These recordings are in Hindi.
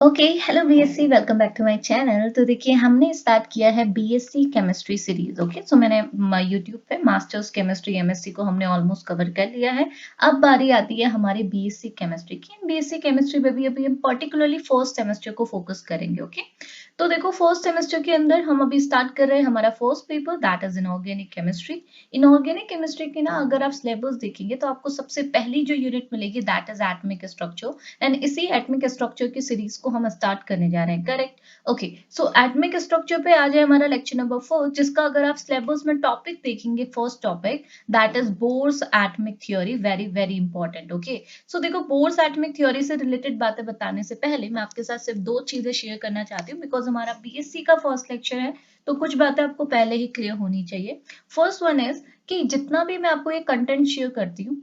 Okay hello BSc welcome back to my channel. तो देखिए हमने स्टार्ट किया है BSc chemistry series. Okay so मैंने यूट्यूब पे मास्टर्स केमिस्ट्री एमएससी को हमने ऑलमोस्ट कवर कर लिया है। अब बारी आती है हमारे बीएससी केमिस्ट्री की। बीएससी केमिस्ट्री में भी अभी हम पर्टिकुलरली फर्स्ट सेमेस्टर को फोकस करेंगे। ओके तो देखो फर्स्ट सेमेस्टर के अंदर हम अभी स्टार्ट कर रहे हैं हमारा first paper that is inorganic chemistry. Inorganic chemistry की ना अगर आप सिलेबस देखेंगे तो आपको सबसे पहली जो यूनिट मिलेगी that is atomic structure and इसी एटॉमिक स्ट्रक्चर की सीरीज को हम स्टार्ट करने जा रहे हैं। Correct. Okay so atomic structure पे आ जाए हमारा लेक्चर नंबर 4 जिसका अगर आप सिलेबस में टॉपिक देखेंगे first topic that is Bohr's atomic theory. Very very important. Okay so देखो बोर्स एटॉमिक थ्योरी से रिलेटेड बातें बताने से पहले मैं आपके साथ सिर्फ दो चीजें शेयर करना चाहती हूँ बिकॉज हमारा बीएससी का फर्स्ट लेक्चर है तो कुछ बातें आपको पहले ही क्लियर होनी चाहिए। फर्स्ट वन इज कि जितना भी मैं आपको ये कंटेंट शेयर करती हूँ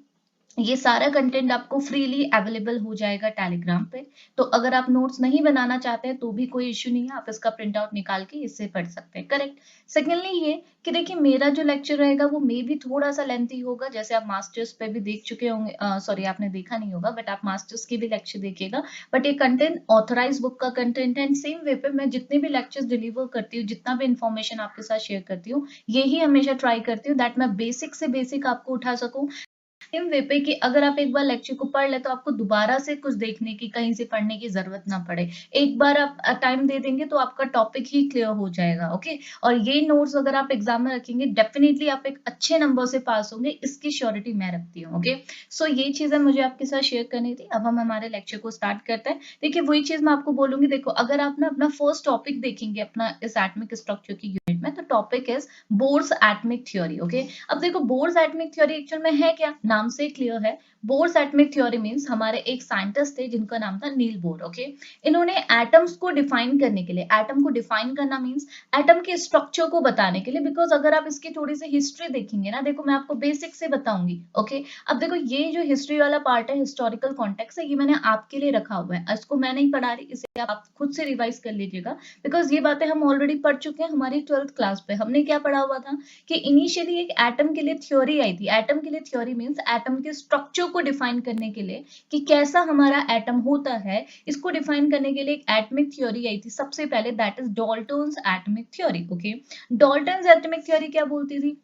ये सारा कंटेंट आपको फ्रीली अवेलेबल हो जाएगा टेलीग्राम पे। तो अगर आप नोट्स नहीं बनाना चाहते हैं तो भी कोई इश्यू नहीं है, आप इसका प्रिंट आउट निकाल के इससे पढ़ सकते हैं। करेक्ट। सेकेंडली ये कि देखिए मेरा जो लेक्चर रहेगा वो मे भी थोड़ा सा लेंथी होगा, जैसे आप मास्टर्स पे भी देख चुके होंगे। सॉरी आपने देखा नहीं होगा बट आप मास्टर्स के भी लेक्चर देखिएगा। बट ये कंटेंट ऑथराइज बुक का कंटेंट है एंड सेम वे पे मैं जितने भी लेक्चर्स डिलीवर करती हूँ, जितना भी इंफॉर्मेशन आपके साथ शेयर करती हूँ, यही हमेशा ट्राई करती हूँ दैट मैं बेसिक से बेसिक आपको उठा सकूं सेम वे पे कि अगर आप एक बार लेक्चर को पढ़ ले तो आपको दोबारा से कुछ देखने की, कहीं से पढ़ने की जरूरत ना पड़े। एक बार आप टाइम दे देंगे तो आपका टॉपिक ही क्लियर हो जाएगा। ओके और ये नोट्स अगर आप एग्जाम में रखेंगे डेफिनेटली आप एक अच्छे नंबर से पास होंगे, इसकी श्योरिटी मैं रखती हूँ। ओके सो ये चीजें मुझे आपके साथ शेयर करनी थी। अब हम हमारे लेक्चर को स्टार्ट करते हैं। देखिए वही चीज मैं आपको बोलूंगी। देखो अगर आप ना अपना फर्स्ट टॉपिक देखेंगे अपना इस एटॉमिक स्ट्रक्चर की यूनिट में तो topic is Bohr's atomic theory. Okay अब देखो बोर्स एटॉमिक थ्योरी एक्चुअल में है क्या, नाम से क्लियर है। बोर्स एटॉमिक थ्योरी मींस हमारे एक साइंटिस्ट थे जिनका नाम था नील बोर। ओके इन्होंने एटम्स को डिफाइन करने के लिए, एटम को डिफाइन करना मींस एटम के स्ट्रक्चर को बताने के लिए, बिकॉज अगर आप इसकी थोड़ी सी हिस्ट्री देखेंगे ना, देखो मैं आपको बेसिक से बताऊंगी। ओके अब देखो ये जो हिस्ट्री वाला पार्ट है, हिस्टोरिकल कॉन्टेक्स्ट है, ये मैंने आपके लिए रखा हुआ है। इसको मैं नहीं पढ़ा रही, इसे आप खुद से रिवाइज कर लीजिएगा बिकॉज ये बातें हम ऑलरेडी पढ़ चुके हैं। हमारी 12th क्लास पे हमने क्या पढ़ा हुआ था कि इनिशियली एक एटम के लिए थ्योरी आई थी। एटम के लिए थ्योरी मींस एटम के स्ट्रक्चर को डिफाइन करने के लिए कि कैसा हमारा एटम होता है, इसको डिफाइन करने के लिए एक एटमिक थ्योरी आई थी सबसे पहले that is Dalton's atomic theory. Okay Dalton's atomic theory क्या बोलती थी,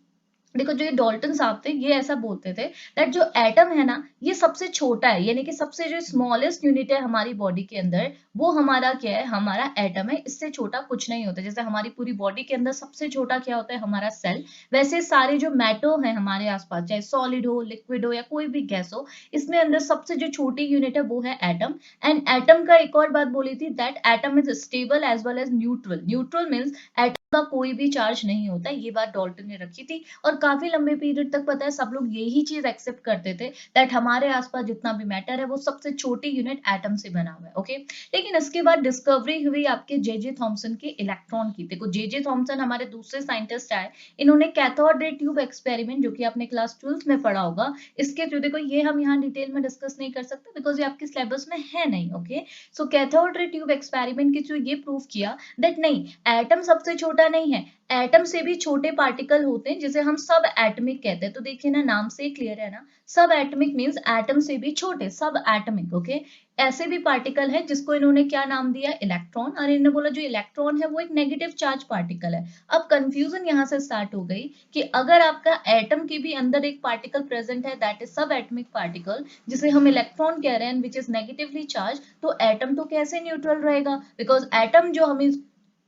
देखो जो ये डॉल्टन साहब थे ये ऐसा बोलते थे दैट जो एटम है ना ये सबसे छोटा है, यानी कि सबसे जो स्मॉलेस्ट यूनिट है हमारी बॉडी के अंदर वो हमारा क्या है, हमारा एटम है। इससे छोटा कुछ नहीं होता। जैसे हमारी पूरी बॉडी के अंदर सबसे छोटा क्या होता है, हमारा सेल, वैसे सारे जो मैटर है हमारे आसपास चाहे सॉलिड हो, लिक्विड हो या कोई भी गैस हो, इसमें अंदर सबसे जो छोटी यूनिट है वो है एटम। एंड एटम का एक और बात बोली थी that atom is stable as well as neutral. Neutral means atom का कोई भी चार्ज नहीं होता। ये बात डॉल्टन ने रखी थी और काफी लंबे पीरियड तक पता है सब लोग यही चीज एक्सेप्ट करते थे दैट हमारे आसपास जितना भी मैटर है वो सबसे छोटी यूनिट एटम से बना हुआ है। ओके लेकिन इसके बाद डिस्कवरी हुई आपके जे थॉमसन के इलेक्ट्रॉन की। देखो जे थॉमसन हमारे दूसरे साइंटिस्ट आए, इन्होंने कैथोड रे ट्यूब एक्सपेरिमेंट जो कि आपने क्लास 12th में पढ़ा होगा, इसके जो देखो ये हम यहाँ डिटेल में डिस्कस नहीं कर सकते बिकॉज ये आपके सिलेबस में है नहीं। Okay so cathode ray tube experiment के थ्रू ये प्रूव किया दैट नहीं, एटम सबसे छोटा नहीं है, एटम से भी छोटे पार्टिकल होते हैं जिसे हम सब एटमिक कहते हैं। तो देखिए ना नाम से क्लियर है ना, सब एटमिक मींस एटम से भी छोटे, सब एटमिक। ओके ऐसे भी पार्टिकल है जिसको इन्होंने क्या नाम दिया, इलेक्ट्रॉन। और इन्होंने बोला जो इलेक्ट्रॉन है वो एक नेगेटिव चार्ज पार्टिकल है। अब कंफ्यूजन यहाँ से स्टार्ट हो गई कि अगर आपका एटम के भी अंदर एक पार्टिकल प्रेजेंट है दैट इज सब एटमिक पार्टिकल जिसे हम इलेक्ट्रॉन कह रहे हैं विच इज नेगेटिवली चार्ज, तो एटम तो कैसे न्यूट्रल रहेगा, बिकॉज एटम जो हमें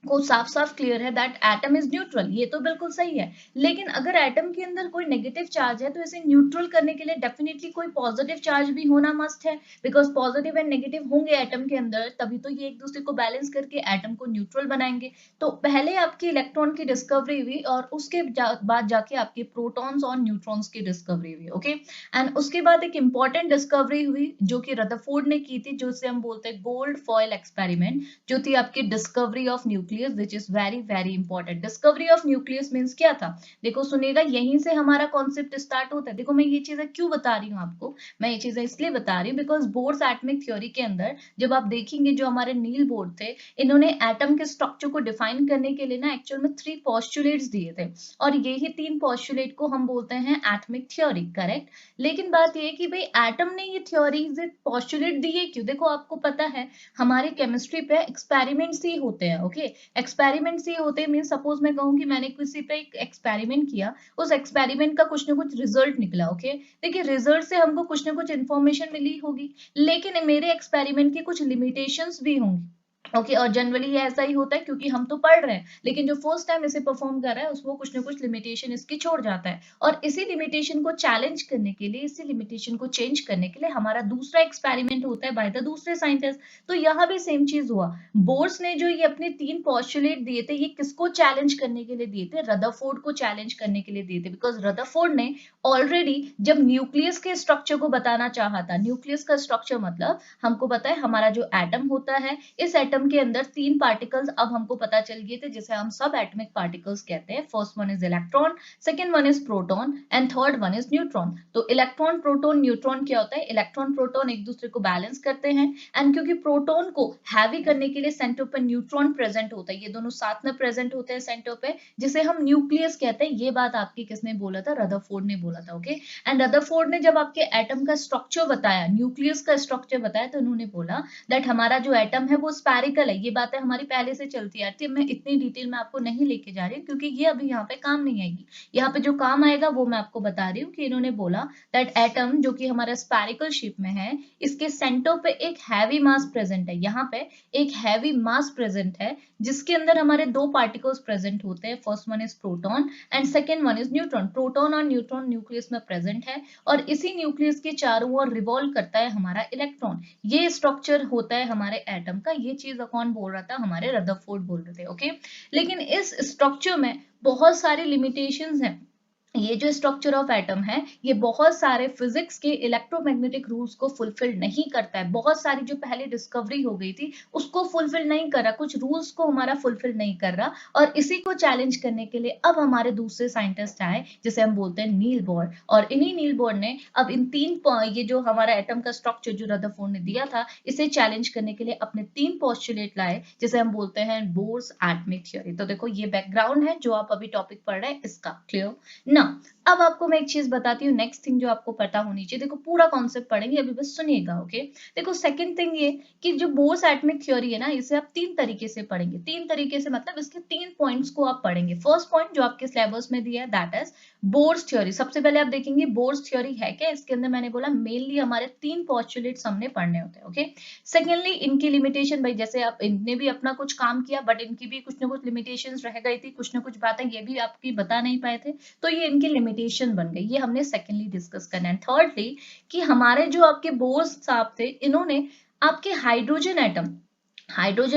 को साफ साफ क्लियर है दैट एटम इज न्यूट्रल। ये तो बिल्कुल सही है, लेकिन अगर एटम के अंदर कोई नेगेटिव चार्ज है तो इसे न्यूट्रल करने के लिए डेफिनेटली कोई पॉजिटिव चार्ज भी होना मस्ट है, बिकॉज पॉजिटिव एंड नेगेटिव होंगे एटम के अंदर तभी तो ये एक दूसरे को बैलेंस करके एटम को न्यूट्रल बनाएंगे। तो पहले आपकी इलेक्ट्रॉन की डिस्कवरी हुई और उसके बाद जाके आपके प्रोटॉन्स और न्यूट्रॉन्स की डिस्कवरी हुई। ओके एंड उसके बाद एक इंपॉर्टेंट डिस्कवरी हुई जो कि रदरफोर्ड ने की थी, जो हम बोलते हैं गोल्ड फॉयल एक्सपेरिमेंट, जो थी आपकी discovery of nuclear nucleus which is very very important. Discovery of nucleus means क्या था, देखो सुनिएगा, यहीं से हमारा कॉन्सेप्ट स्टार्ट होता है। देखो मैं ये चीजें क्यों बता रही हूँ आपको, मैं ये चीजें इसलिए बता रही हूँ बिकॉज बोर्स एटमिक थ्योरी के अंदर जब आप देखेंगे जो हमारे नील बोर्ड थे, इन्होंने एटम के स्ट्रक्चर को डिफाइन करने के लिए ना एक्चुअल में 3 पोस्टुलेट्स दिए थे, और यही 3 पोस्टुलेट को हम बोलते हैं एटमिक थ्योरी, करेक्ट। लेकिन बात ये कि भाई एटम ने ये थ्योरीज पोस्टुलेट दिए क्यों, देखो आपको पता है हमारी केमिस्ट्री पे एक्सपेरिमेंट्स ही होते हैं, ओके। एक्सपेरिमेंट्स ही होते हैं मीन सपोज मैं कहूँ कि मैंने किसी पे एक एक्सपेरिमेंट किया, उस एक्सपेरिमेंट का कुछ ना कुछ रिजल्ट निकला, ओके। देखिए रिजल्ट से हमको कुछ ना कुछ इन्फॉर्मेशन मिली होगी, लेकिन मेरे एक्सपेरिमेंट की कुछ लिमिटेशंस भी होंगी, ओके। और जनरली ये ऐसा ही होता है क्योंकि हम तो पढ़ रहे हैं, लेकिन जो फर्स्ट टाइम इसे परफॉर्म कर रहा है उसको कुछ ना कुछ लिमिटेशन इसकी छोड़ जाता है, और इसी लिमिटेशन को चैलेंज करने के लिए, इसी लिमिटेशन को चेंज करने के लिए हमारा दूसरा एक्सपेरिमेंट होता है बाय द दूसरे साइंटिस्ट। तो यहाँ भी सेम चीज हुआ, बोर्स ने जो ये अपने 3 पोस्टुलेट दिए थे, ये किसको चैलेंज करने के लिए दिए थे, रदरफोर्ड को चैलेंज करने के लिए दिए थे, बिकॉज रदरफोर्ड ने ऑलरेडी जब न्यूक्लियस के स्ट्रक्चर को बताना चाहा था, न्यूक्लियस का स्ट्रक्चर मतलब हमको पता है हमारा जो एटम होता है, इस एटम के अंदर 3 पार्टिकल्स अब हमको पता चल गए थे जिसे हम सब एटॉमिक पार्टिकल्स कहते हैं। First one is electron, second one is proton and third one is neutron. तो इलेक्ट्रॉन प्रोटॉन न्यूट्रॉन क्या होता है, इलेक्ट्रॉन प्रोटॉन एक दूसरे को बैलेंस करते हैं, एंड क्योंकि प्रोटॉन को हैवी करने के लिए सेंटर पे न्यूट्रॉन प्रेजेंट होता है, ये दोनों साथ में प्रेजेंट होते हैं सेंटर पे, जिसे हम न्यूक्लियस कहते हैं। ये बात आपकी किसने बोला था, रदरफोर्ड ने बोला था, ओके। एंड रदरफोर्ड ने जब आपके एटम का स्ट्रक्चर बताया, न्यूक्लियस का स्ट्रक्चर बताया, तो उन्होंने बोला दैट हमारा जो एटम है वो स्फेरिकल है। ये बातें हमारी पहले से चलती आती है, मैं इतनी डिटेल में आपको नहीं लेके जा रही क्योंकि ये अभी यहाँ पे काम नहीं आएगी। यहाँ पे जो काम आएगा वो मैं आपको बता रही हूँ कि इन्होंने बोला दैट एटम जो कि हमारा स्फेरिकल शेप में है, इसके सेंटर पे एक हैवी मास प्रेजेंट है, यहाँ पे एक हैवी मास प्रेजेंट है, जिसके अंदर हमारे 2 पार्टिकल्स प्रेजेंट होते हैं। First one is proton and second one is neutron. Proton और न्यूट्रॉन न्यूक्लियस में प्रेजेंट है, और इसी न्यूक्लियस के चारों ओर रिवॉल्व करता है हमारा इलेक्ट्रॉन। ये स्ट्रक्चर होता है हमारे एटम का। ये चीज कौन बोल रहा था, हमारे रदरफोर्ड बोल रहे थे, ओके। लेकिन इस स्ट्रक्चर में बहुत सारी लिमिटेशंस हैं। ये जो स्ट्रक्चर ऑफ एटम है, ये बहुत सारे फिजिक्स के इलेक्ट्रोमैग्नेटिक रूल्स को फुलफिल नहीं करता है। बहुत सारी जो पहले डिस्कवरी हो गई थी उसको फुलफिल नहीं कर रहा, कुछ रूल्स को हमारा फुलफिल नहीं कर रहा, और इसी को चैलेंज करने के लिए अब हमारे दूसरे साइंटिस्ट आए जिसे हम बोलते हैं नील बोर। और इन्हीं नील बोर ने अब इन 3 ये जो हमारा एटम का स्ट्रक्चर जो रदरफोर्ड ने दिया था, इसे चैलेंज करने के लिए अपने 3 पोस्टुलेट लाए जिसे हम बोलते हैं बोर्स एटमिक थ्योरी। तो देखो ये बैकग्राउंड है जो आप अभी टॉपिक पढ़ रहे हैं इसका, क्लियर ना। अब आपको मैं एक चीज बताती हूँ, नेक्स्ट थिंग जो आपको पता होनी चाहिए। देखो पूरा कॉन्सेप्ट पढ़ेंगे, अभी बस सुनिएगा, ओके। देखो सेकंड थिंग ये कि जो बोर्स एटमिक थ्योरी है ना, इसे आप 3 तरीके से पढ़ेंगे। 3 तरीके से मतलब इसके 3 पॉइंट्स को आप पढ़ेंगे। फर्स्ट पॉइंट जो आपके सिलेबस में दिया है दैट इज बोर्स थ्योरी। सबसे पहले आप देखेंगे बोर्स थ्योरी है क्या। इसके अंदर मैंने बोला मेनली हमारे 3 पोस्टुलेट्स हमने पढ़ने होते हैं, ओके। सेकेंडली इनकी लिमिटेशन, भाई जैसे आप इनने भी अपना कुछ काम किया बट इनकी भी कुछ ना कुछ लिमिटेशंस रह गई थी, कुछ ना कुछ बातें ये भी आपकी बता नहीं पाए थे, तो ये इनकी लिमिटेशन बन गई। ये हमने सेकेंडली डिस्कस करना है। थर्डली कि हमारे जो आपके बोर्स साहब थे, इन्होंने आपके हाइड्रोजन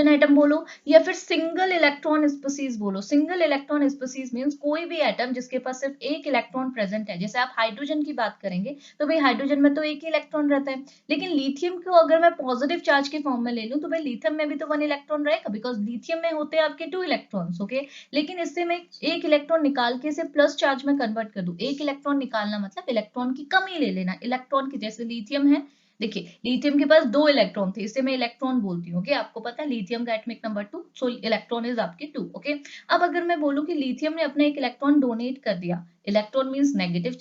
एटम बोलो या फिर सिंगल इलेक्ट्रॉन स्पीसीज बोलो। सिंगल इलेक्ट्रॉन स्पीसीज मींस कोई भी एटम जिसके पास सिर्फ एक इलेक्ट्रॉन प्रेजेंट है। जैसे आप हाइड्रोजन की बात करेंगे तो भाई हाइड्रोजन में तो एक ही इलेक्ट्रॉन रहता है, लेकिन लिथियम को अगर मैं पॉजिटिव चार्ज के फॉर्म में ले लूं तो भाई लिथियम में भी तो 1 इलेक्ट्रॉन रहेगा, बिकॉज लिथियम में होते हैं आपके 2 इलेक्ट्रॉन्स, ओके। लेकिन इससे मैं एक इलेक्ट्रॉन निकाल के इसे प्लस चार्ज में कन्वर्ट कर दूं। एक इलेक्ट्रॉन निकालना मतलब इलेक्ट्रॉन की कमी ले लेना। इलेक्ट्रॉन की जैसे लिथियम है, देखिए लिथियम के पास 2 इलेक्ट्रॉन थे, इसे मैं इलेक्ट्रॉन बोलती हूँ, ओके। आपको पता है लिथियम का atomic number 2, so electron is आपके 2, ओके। अब अगर मैं बोलूं कि लिथियम ने अपना एक इलेक्ट्रॉन डोनेट कर दिया, electron means negative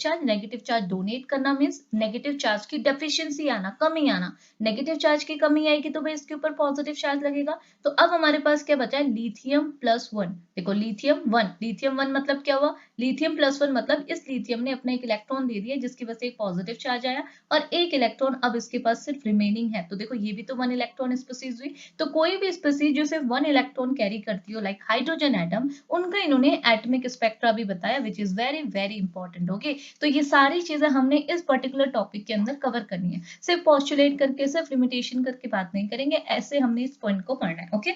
charge donate करना मींस नेगेटिव चार्ज की डेफिशिएंसी आना, कमी आना। नेगेटिव चार्ज की कमी आएगी तो भाई इसके ऊपर पॉजिटिव चार्ज लगेगा। तो अब हमारे पास क्या बचा है, लिथियम प्लस 1। देखो लिथियम 1 मतलब क्या हुआ, लिथियम प्लस 1 मतलब इस लिथियम ने अपना एक इलेक्ट्रॉन दे दिया जिसकी वजह से एक पॉजिटिव चार्ज आया, और एक इलेक्ट्रॉन अब इसके पास सिर्फ रिमेनिंग है। तो देखो ये भी तो 1 इलेक्ट्रॉन स्पीसीज हुई। तो कोई भी स्पीसीज जो सिर्फ 1 इलेक्ट्रॉन कैरी करती हो लाइक हाइड्रोजन एटम, उनका इन्होंने एटॉमिक स्पेक्ट्रा भी बताया which is very very important, okay. तो ये सारी चीजें हमने इस पर्टिकुलर टॉपिक के अंदर कवर करनी है। सिर्फ पोस्टुलेट करके, सिर्फ लिमिटेशन करके बात नहीं करेंगे, ऐसे हमने इस पॉइंट को पढ़ना है, ओके।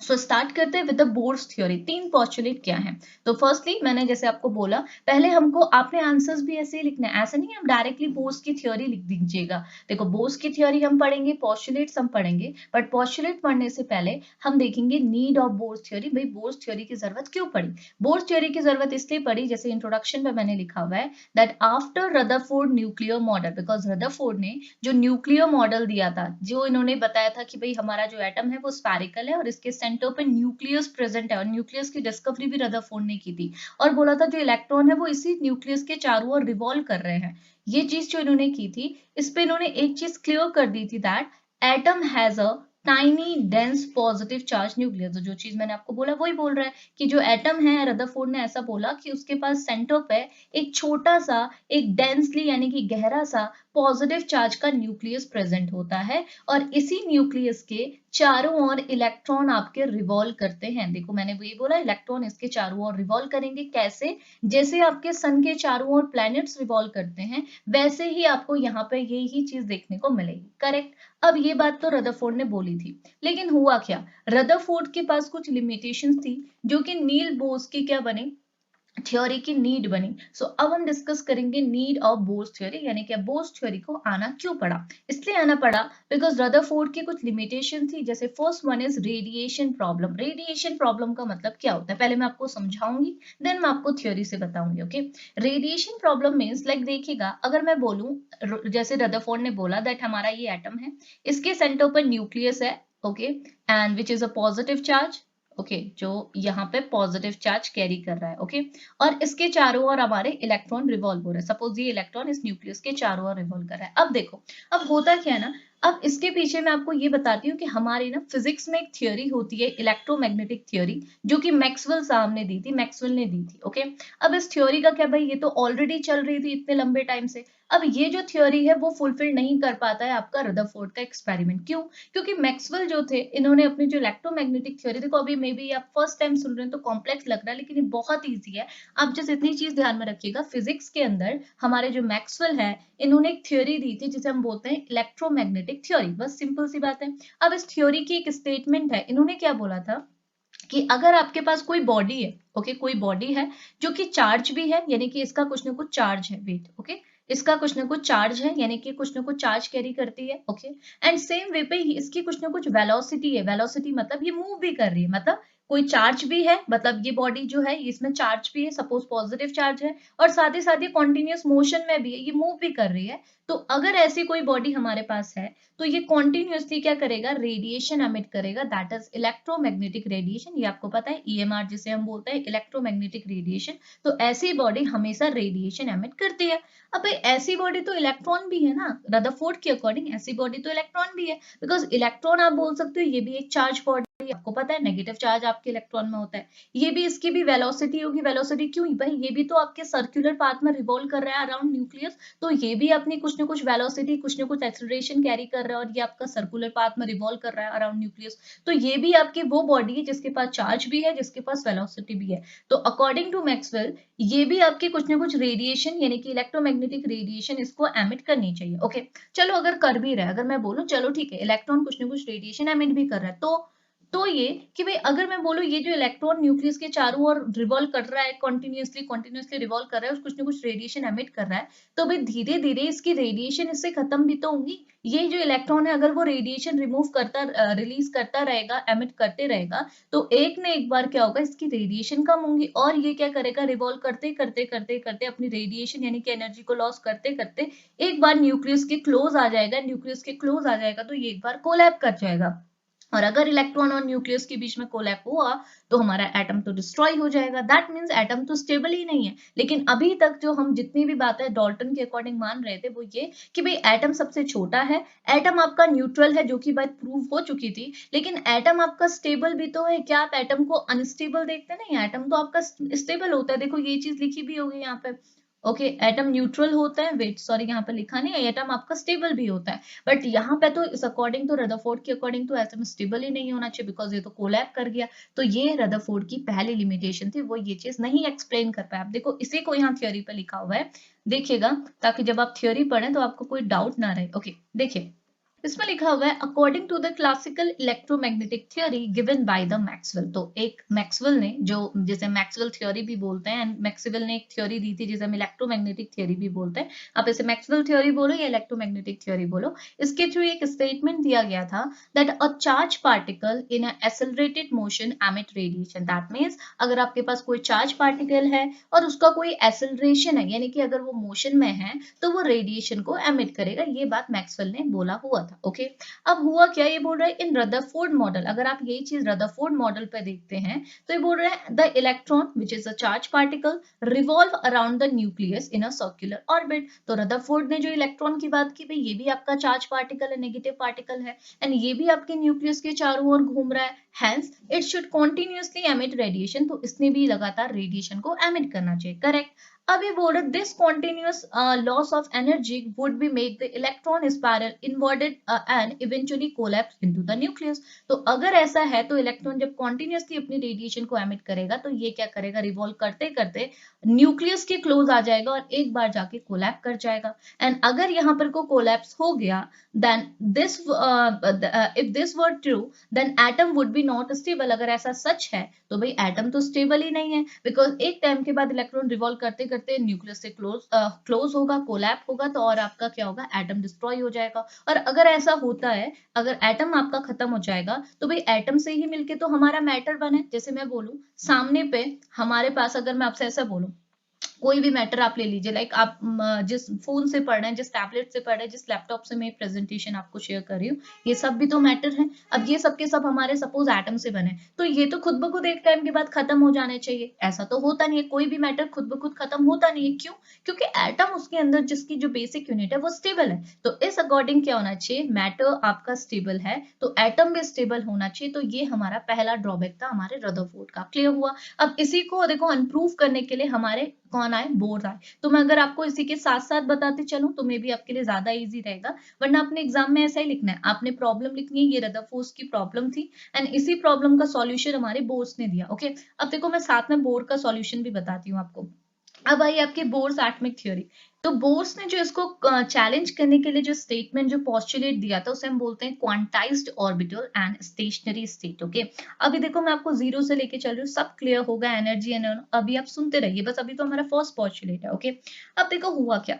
सो स्टार्ट करते हैं विद द बोर्स थ्योरी। तीन पॉस्टुलेट क्या है? तो फर्स्टली मैंने जैसे आपको बोला, पहले हमको आपने आंसर्स भी ऐसे ही लिखना है, ऐसा नहीं हम डायरेक्टली बोर्स की थ्योरी लिख दीजिएगा। देखो बोर्स की थ्योरी हम पढ़ेंगे, पॉस्टुलेट्स हम पढ़ेंगे, बट पॉस्टुलेट पढ़ने से पहले हम देखेंगे नीड ऑफ बोर्स थ्योरी। भाई बोर्स थ्योरी की जरूरत क्यों पड़ी? बोर्स थ्योरी की जरूरत इसलिए पड़ी, जैसे इंट्रोडक्शन में मैंने लिखा हुआ है that after Rutherford nuclear model, because Rutherford ने जो न्यूक्लियर मॉडल दिया था, जो इन्होंने बताया था कि भाई हमारा जो एटम है वो स्फेरिकल है और इसके सेंटर पे न्यूक्लियस प्रेजेंट है, और न्यूक्लियस की डिस्कवरी भी रदरफोर्ड ने की थी, और बोला था जो इलेक्ट्रॉन है वो इसी न्यूक्लियस के चारों ओर रिवॉल्व कर रहे हैं। ये चीज जो इन्होंने की थी, इस पे इन्होंने एक चीज क्लियर कर दी थी that atom has a tiny dense positive charge nucleus. जो चीज मैंने आपको बोला वही बोल रहा है कि जो एटम है, रदरफोर्ड ने ऐसा बोला कि उसके पास सेंटर पे एक छोटा सा, एक डेंसली यानी कि गहरा सा पॉजिटिव चार्ज का न्यूक्लियस प्रेजेंट होता है, और इसी न्यूक्लियस के चारों ओर इलेक्ट्रॉन आपके रिवॉल्व करते हैं। देखो मैंने ये बोला इलेक्ट्रॉन इसके चारों ओर रिवॉल्व करेंगे, कैसे? जैसे आपके सन के चारों ओर प्लैनेट्स रिवॉल्व करते हैं, वैसे ही आपको यहाँ पे यही चीज देखने को मिलेगी। करेक्ट? अब ये बात तो रदरफोर्ड ने बोली थी, लेकिन हुआ क्या? रदरफोर्ड के पास कुछ लिमिटेशंस थी जो कि नील बोर्स की क्या बनी, थ्योरी की नीड बनी। सो अब हम डिस्कस करेंगे नीड ऑफ बोर्स थ्योरी, यानी कि बोर्स थ्योरी को आना क्यों पड़ा। इसलिए आना पड़ा बिकॉज रदरफोर्ड की कुछ लिमिटेशन थी। जैसे first one is radiation problem. Radiation problem का मतलब क्या होता है पहले मैं आपको समझाऊंगी, देन मैं आपको थ्योरी से बताऊंगी। Okay, radiation problem means like देखिएगा, अगर मैं बोलूं जैसे रदरफोर्ड ने बोला दैट हमारा ये एटम है, इसके सेंटर पर न्यूक्लियस है, okay, and which is a positive charge, okay, जो यहाँ पे पॉजिटिव चार्ज कैरी कर रहा है, ओके, और इसके चारों ओर हमारे इलेक्ट्रॉन रिवॉल्व हो रहा है। सपोज ये इलेक्ट्रॉन इस न्यूक्लियस के चारों ओर रिवॉल्व कर रहा है। अब देखो, अब होता क्या है ना, अब इसके पीछे मैं आपको ये बताती हूँ कि हमारी ना फिजिक्स में एक थियोरी होती है इलेक्ट्रोमैग्नेटिक थियोरी, जो कि मैक्सवेल साहब ने दी थी, मैक्सवेल ने दी थी। ओके, अब इस थ्योरी का क्या भाई, ये तो ऑलरेडी चल रही थी इतने लंबे टाइम से। अब ये जो थ्योरी है वो फुलफिल नहीं कर पाता है आपका रदरफोर्ड का एक्सपेरिमेंट। क्यों? क्योंकि मैक्सवेल जो थे, इन्होंने अपनी जो इलेक्ट्रोमैग्नेटिक थ्योरी, देखो अभी मे बी आप फर्स्ट टाइम सुन रहे हैं तो कॉम्प्लेक्स लग रहा है, लेकिन ये बहुत ईजी है। आप जस्ट इतनी चीज ध्यान में रखिएगा, फिजिक्स के अंदर हमारे जो मैक्सवेल है, इन्होंने एक थ्योरी दी थी जिसे हम बोलते हैं इलेक्ट्रोमैग्नेटिक थ्योरी। बस सिंपल सी बात है। अब इस थ्योरी की एक स्टेटमेंट है, इन्होंने क्या बोला था कि अगर आपके पास कोई बॉडी है, ओके, कोई बॉडी है जो कि चार्ज भी है, यानी कि इसका कुछ ना कुछ चार्ज है, वेट, ओके, इसका कुछ ना कुछ चार्ज है, यानी कि कुछ ना कुछ चार्ज कैरी करती है, ओके, एंड सेम वे पे ही इसकी कुछ ना कुछ वेलोसिटी है। वेलोसिटी मतलब ये मूव भी कर रही है, मतलब कोई चार्ज भी है, मतलब ये बॉडी जो है इसमें चार्ज भी है, सपोज पॉजिटिव चार्ज है, और साथ ही कॉन्टिन्यूस मोशन में भी है, ये मूव भी कर रही है। तो अगर ऐसी कोई बॉडी हमारे पास है, तो ये कॉन्टिन्यूसली क्या करेगा, रेडिएशन एमिट करेगा, दैट इज इलेक्ट्रोमैग्नेटिक रेडिएशन। ये आपको पता है ईएमआर जिसे हम बोलते हैं, इलेक्ट्रोमैग्नेटिक रेडिएशन। तो ऐसी बॉडी हमेशा रेडिएशन एमिट करती है। अब भाई ऐसी बॉडी तो इलेक्ट्रॉन भी है ना, रदरफोर्ड के अकॉर्डिंग ऐसी बॉडी तो इलेक्ट्रॉन भी है, बिकॉज इलेक्ट्रॉन आप बोल सकते हो ये भी एक चार्ज बॉडी, आपको पता है नेगेटिव चार्ज आपके इलेक्ट्रॉन में होता है। ये भी, इसकी भी वेलोसिटी होगी। वेलोसिटी क्यों भाई, ये भी तो आपके सर्कुलर पाथ में रिवॉल्व कर रहा है अराउंड न्यूक्लियस, तो ये भी अपनी कुछ ना कुछ वेलोसिटी, कुछ ना कुछ एक्सेलरेशन कैरी कर रहा है, और ये आपका सर्कुलर पाथ में रिवॉल्व कर रहा है अराउंड न्यूक्लियस। तो ये भी आपकी वो बॉडी है जिसके पास चार्ज भी है, जिसके पास वेलोसिटी भी है। तो अकॉर्डिंग टू मैक्सवेल ये भी आपके कुछ ना कुछ रेडिएशन, यानी कि इलेक्ट्रोमैग्नेटिक रेडिएशन इसको एमिट करनी चाहिए। ओके, चलो अगर कर भी रहा है, अगर मैं बोलूं चलो ठीक है इलेक्ट्रॉन कुछ ना कुछ रेडिएशन एमिट भी कर रहा है, तो ये कि भाई अगर मैं बोलूं ये जो इलेक्ट्रॉन न्यूक्लियस के चारों ओर रिवॉल्व कर रहा है, कंटिन्यूअसली रिवॉल्व कर रहा है, कुछ ना कुछ रेडिएशन एमिट कर रहा है, तो भाई धीरे धीरे इसकी रेडिएशन इससे खत्म भी तो होंगी। ये जो इलेक्ट्रॉन है अगर वो रेडिएशन रिमूव करता, रिलीज करता रहेगा, एमिट करते रहेगा, तो एक न एक बार क्या होगा, इसकी रेडिएशन कम होंगी, और ये क्या करेगा, रिवॉल्व करते करते करते करते अपनी रेडिएशन यानी कि एनर्जी को लॉस करते करते एक बार न्यूक्लियस के क्लोज आ जाएगा। न्यूक्लियस के क्लोज आ जाएगा तो ये एक बार कोलैप कर जाएगा, और अगर इलेक्ट्रॉन और न्यूक्लियस के बीच में कोलैप हुआ तो हमारा एटम तो डिस्ट्रॉय हो जाएगा। दैट मीन्स एटम तो स्टेबल ही नहीं है। लेकिन अभी तक जो हम जितनी भी बातें डाल्टन के अकॉर्डिंग मान रहे थे वो ये कि भाई एटम सबसे छोटा है, एटम आपका न्यूट्रल है, जो कि बात प्रूव हो चुकी थी, लेकिन एटम आपका स्टेबल भी तो है। क्या आप एटम को अनस्टेबल देखते नहीं, एटम तो आपका स्टेबल होता है। देखो ये चीज लिखी भी होगी यहाँ पे, ओके, एटम न्यूट्रल होता है, वेट सॉरी यहाँ पे लिखा नहीं है, एटम आपका स्टेबल भी होता है, बट यहाँ पे तो इस अकॉर्डिंग तो रदरफोर्ड के अकॉर्डिंग तो एटम स्टेबल ही नहीं होना चाहिए, बिकॉज ये तो कोलैप कर गया। तो ये रदरफोर्ड की पहली लिमिटेशन थी, वो ये चीज नहीं एक्सप्लेन कर पाया। आप देखो इसी को यहाँ थ्योरी पे लिखा हुआ है, देखिएगा, ताकि जब आप थ्योरी पढ़ें तो आपको कोई डाउट ना रहे। ओके देखिए, इसमें लिखा हुआ है according to the classical electromagnetic theory given by the Maxwell. तो एक मैक्सवेल ने, जो जिसे मैक्सवेल थ्योरी भी बोलते हैं, एंड मैक्सवेल ने एक थ्योरी दी थी जिसे हम इलेक्ट्रोमैग्नेटिक थ्योरी भी बोलते हैं, आप इसे मैक्सवेल थ्योरी बोलो या इलेक्ट्रोमैग्नेटिक थ्योरी बोलो। इसके थ्रू एक स्टेटमेंट दिया गया था that a charge particle in a accelerated motion emit radiation. That means अगर आपके पास कोई चार्ज पार्टिकल है और उसका कोई एक्सेलरेशन है, यानी कि अगर वो मोशन में है तो वो रेडिएशन को एमिट करेगा। ये बात मैक्सवेल ने बोला हुआ था। ओके, अब हुआ क्या, ये बोल रहा है इन रदरफोर्ड मॉडल, अगर आप यही चीज रदरफोर्ड मॉडल पे देखते हैं तो ये बोल रहा है the electron which is a charge particle revolve around the nucleus in a circular orbit. तो रदरफोर्ड ने जो इलेक्ट्रॉन की बात की, भाई ये भी आपका चार्ज पार्टिकल है, नेगेटिव पार्टिकल है, एंड ये भी आपके न्यूक्लियस के चारों ओर घूम रहा है, hence it should continuously emit radiation. तो इसने भी लगातार रेडिएशन को एमिट करना चाहिए, करेक्ट। अब ये बोल रहे this continuous loss of energy would be make the electron spiral inverted and eventually collapse into the nucleus. तो अगर ऐसा है तो इलेक्ट्रॉन जब कॉन्टिन्यूसली अपनी रेडिएशन को एमिट करेगा तो ये क्या करेगा, रिवॉल्व करते करते न्यूक्लियस के क्लोज आ जाएगा और एक बार जाके कोलैप्स कर जाएगा। एंड अगर यहाँ पर को कोलैप्स हो गया, then this if this were true then atom would be not stable। अगर ऐसा सच है तो भाई एटम तो स्टेबल ही नहीं है, बिकॉज एक टाइम के बाद इलेक्ट्रॉन रिवॉल्व करते करते न्यूक्लियस से क्लोज होगा, कोलैप होगा, तो और आपका क्या होगा, एटम डिस्ट्रॉय हो जाएगा। और अगर ऐसा होता है, अगर एटम आपका खत्म हो जाएगा तो भाई एटम से ही मिलके तो हमारा मैटर बने। जैसे मैं बोलूं सामने पे हमारे पास, अगर मैं आपसे ऐसा बोलूं कोई भी मैटर आप ले लीजिए, लाइक आप जिस फोन से पढ़ रहे हैं, जिस टैबलेट से पढ़ रहे हैं, जिस लैपटॉप से मैं प्रेजेंटेशन आपको शेयर कर रही हूँ, ये सब भी तो मैटर है। अब ये सब के सब हमारे सपोज एटम से बने, तो ये तो खुद ब खुद एक टाइम के बाद खत्म हो जाने चाहिए। ऐसा तो होता नहीं है, कोई भी मैटर खुद ब खुद खत्म होता नहीं है। क्यों? क्योंकि एटम उसके अंदर जिसकी जो बेसिक यूनिट है वो स्टेबल है। तो इस अकॉर्डिंग क्या होना चाहिए, मैटर आपका स्टेबल है तो एटम भी स्टेबल होना चाहिए। तो ये हमारा पहला ड्रॉबैक था हमारे रदरफोर्ड का, क्लियर हुआ। अब इसी को देखो अनप्रूव करने के लिए हमारे कौन आए, बोर्ड आए। तो मैं अगर आपको इसी के साथ साथ बताते चलूं तो मे बी आपके लिए ज्यादा इजी रहेगा, वरना अपने एग्जाम में ऐसा ही लिखना है, आपने प्रॉब्लम लिखनी है, ये रदरफोर्ड की प्रॉब्लम थी एंड इसी प्रॉब्लम का सॉल्यूशन हमारे बोर्ड्स ने दिया। ओके, अब देखो मैं साथ में बोर्ड का सॉल्यूशन भी बताती हूँ आपको। अब आई आपकी बोर्स एटॉमिक थ्योरी। तो बोर्स ने जो इसको चैलेंज करने के लिए जो स्टेटमेंट, जो पोस्टुलेट दिया था, उसे हम बोलते हैं quantized orbital and stationery state. Okay, अभी देखो मैं आपको जीरो से लेके चल रही हूँ, सब क्लियर होगा, एनर्जी एंड अभी आप सुनते रहिए बस, अभी तो हमारा फर्स्ट पोस्टुलेट है। ओके, अब देखो हुआ क्या,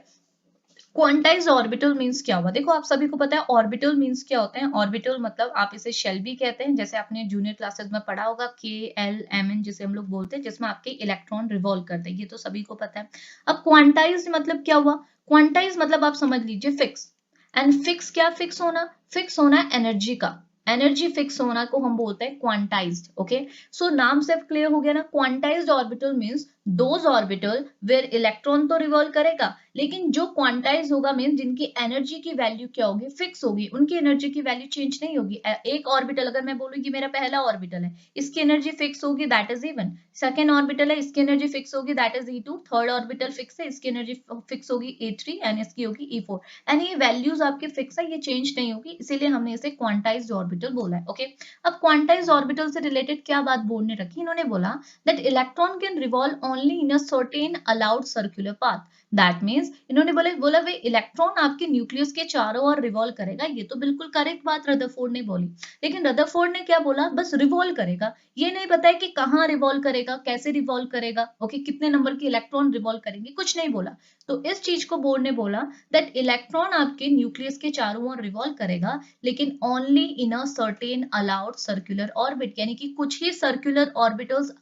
क्वांटाइज्ड ऑर्बिटल मींस क्या हुआ। देखो आप सभी को पता है ऑर्बिटल मींस क्या होते हैं। ऑर्बिटल मतलब आप इसे शेल भी कहते हैं, जैसे आपने जूनियर क्लासेस में पढ़ा होगा, KLMN जिसे हम लोग बोलते हैं, जिसमें आपके इलेक्ट्रॉन रिवॉल्व करते हैं, ये तो सभी को पता है। अब क्वांटाइज्ड मतलब क्या हुआ, क्वांटाइज मतलब आप समझ लीजिए फिक्स। एंड फिक्स क्या, फिक्स होना, फिक्स होना एनर्जी का, एनर्जी फिक्स होना को हम बोलते हैं क्वांटाइज्ड। ओके, सो नाम से क्लियर हो गया ना, quantized orbital means those orbital where electron तो रिवॉल्व करेगा, लेकिन जो क्वांटाइज होगा मीन जिनकी एनर्जी की वैल्यू क्या होगी, फिक्स होगी, उनकी एनर्जी की वैल्यू चेंज नहीं होगी। एक ऑर्बिटल अगर मैं बोलूँ कि मेरा पहला ऑर्बिटल है, इसकी एनर्जी फिक्स होगी, that is E1। Second orbital है, इसकी एनर्जी फिक्स होगी, that is E2। Third orbital fix है, इसकी एनर्जी फिक्स होगी E3 एंड इसकी होगी E4। एंड ये वैल्यूज आपकी फिक्स है, ये चेंज नहीं होगी, इसीलिए हमने इसे क्वांटाइज्ड ऑर्बिटल बोला है। ओके, अब क्वांटाइज्ड ऑर्बिटल से रिलेटेड क्या बात बोर्ड ने रखी, इन्होंने बोला that electron can revolve only in a certain allowed circular path. That means इन्होंने बोला वे इलेक्ट्रॉन आपके न्यूक्लियस के चारों ओर रिवॉल्व करेगा, ये तो बिल्कुल करेक्ट बात रदरफोर्ड ने बोली। लेकिन रदरफोर्ड ने क्या बोला, बस रिवॉल्व करेगा, ये नहीं बताया कि कहाँ रिवॉल्व करेगा, कैसे रिवॉल्व करेगा, ओके, कितने नंबर के इलेक्ट्रॉन रिवॉल्व करेंगे, कुछ नहीं बोला। तो इस चीज को बोर्ड ने बोला दैट इलेक्ट्रॉन आपके न्यूक्लियस के चारों ओर रिवॉल्व करेगा, लेकिन only in a certain allowed circular orbit, यानी कि कुछ ही सर्कुलर ऑर्बिटल्स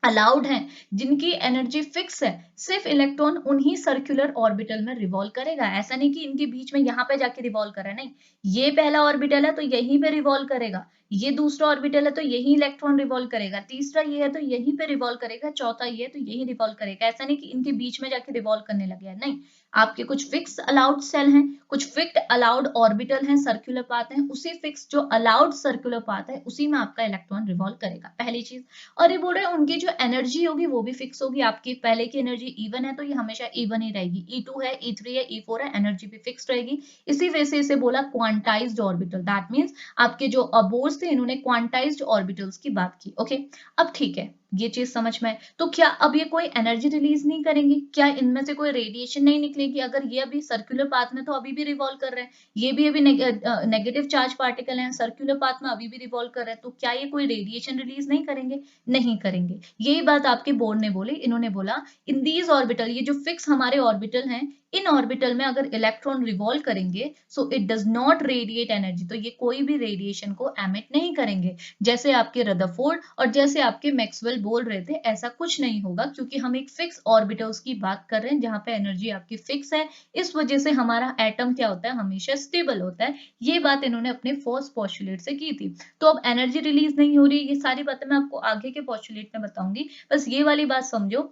अलाउड हैं जिनकी एनर्जी फिक्स है, सिर्फ इलेक्ट्रॉन उन्हीं सर्कुलर ऑर्बिटल में रिवॉल्व करेगा। ऐसा नहीं कि इनके बीच में यहाँ पे जाके रिवॉल्व करे, नहीं, ये पहला ऑर्बिटल है तो यहीं पे रिवॉल्व करेगा, ये दूसरा ऑर्बिटल है तो यही इलेक्ट्रॉन रिवॉल्व करेगा, तीसरा ये है तो यहीं पे रिवॉल्व करेगा, चौथा ये है तो यही रिवॉल्व करेगा। ऐसा नहीं कि इनके बीच में जाके रिवॉल्व करने लगे हैं, नहीं, आपके कुछ फिक्स अलाउड सेल हैं, कुछ फिक्स अलाउड ऑर्बिटल हैं, सर्कुलर पाथ है, उसी फिक्स जो अलाउड सर्कुलर पाथ है उसी में आपका इलेक्ट्रॉन रिवॉल्व करेगा, पहली चीज। और ये बोल रहे हैं उनकी जो एनर्जी होगी वो भी फिक्स होगी, आपकी पहले की एनर्जी E1 है तो ये हमेशा E1 ही रहेगी, E2 है, E3 है, E4 है, एनर्जी भी फिक्स रहेगी। इसी वजह से इसे बोला क्वांटाइज्ड ऑर्बिटल। दैट मींस आपके जो बोर्ड्स थे इन्होंने क्वांटाइज्ड ऑर्बिटल्स की बात की। ओके, अब ठीक है, ये चीज समझ में है। तो क्या अब ये कोई एनर्जी रिलीज नहीं करेंगे? क्या इनमें से कोई रेडिएशन नहीं निकलेगी? अगर ये अभी सर्कुलर पाथ में तो अभी भी रिवॉल्व कर रहे हैं, ये भी अभी नेगेटिव चार्ज पार्टिकल हैं, सर्कुलर पाथ में अभी भी रिवॉल्व कर रहे हैं, तो क्या ये कोई रेडिएशन रिलीज नहीं करेंगे? नहीं करेंगे। यही बात आपके बोर्ड ने बोली। इन्होंने बोला इन दीज ऑर्बिटल, ये जो फिक्स हमारे ऑर्बिटल हैं, इन ऑर्बिटल में अगर इलेक्ट्रॉन रिवॉल्व करेंगे so it does not radiate energy, तो ये कोई भी रेडिएशन को एमिट नहीं करेंगे। जैसे आपके रदरफोर्ड और जैसे आपके मैक्सवेल बोल रहे थे, ऐसा कुछ नहीं होगा, क्योंकि हम एक फिक्स ऑर्बिटल्स की बात कर रहे हैं जहां पे एनर्जी आपकी फिक्स है। इस वजह से हमारा एटम क्या होता है, हमेशा स्टेबल होता है। ये बात इन्होंने अपने फर्स्ट पोस्टुलेट से की थी। तो अब एनर्जी रिलीज नहीं हो रही, ये सारी बातें मैं आपको आगे के पोस्टुलेट में बताऊंगी। बस ये वाली बात समझो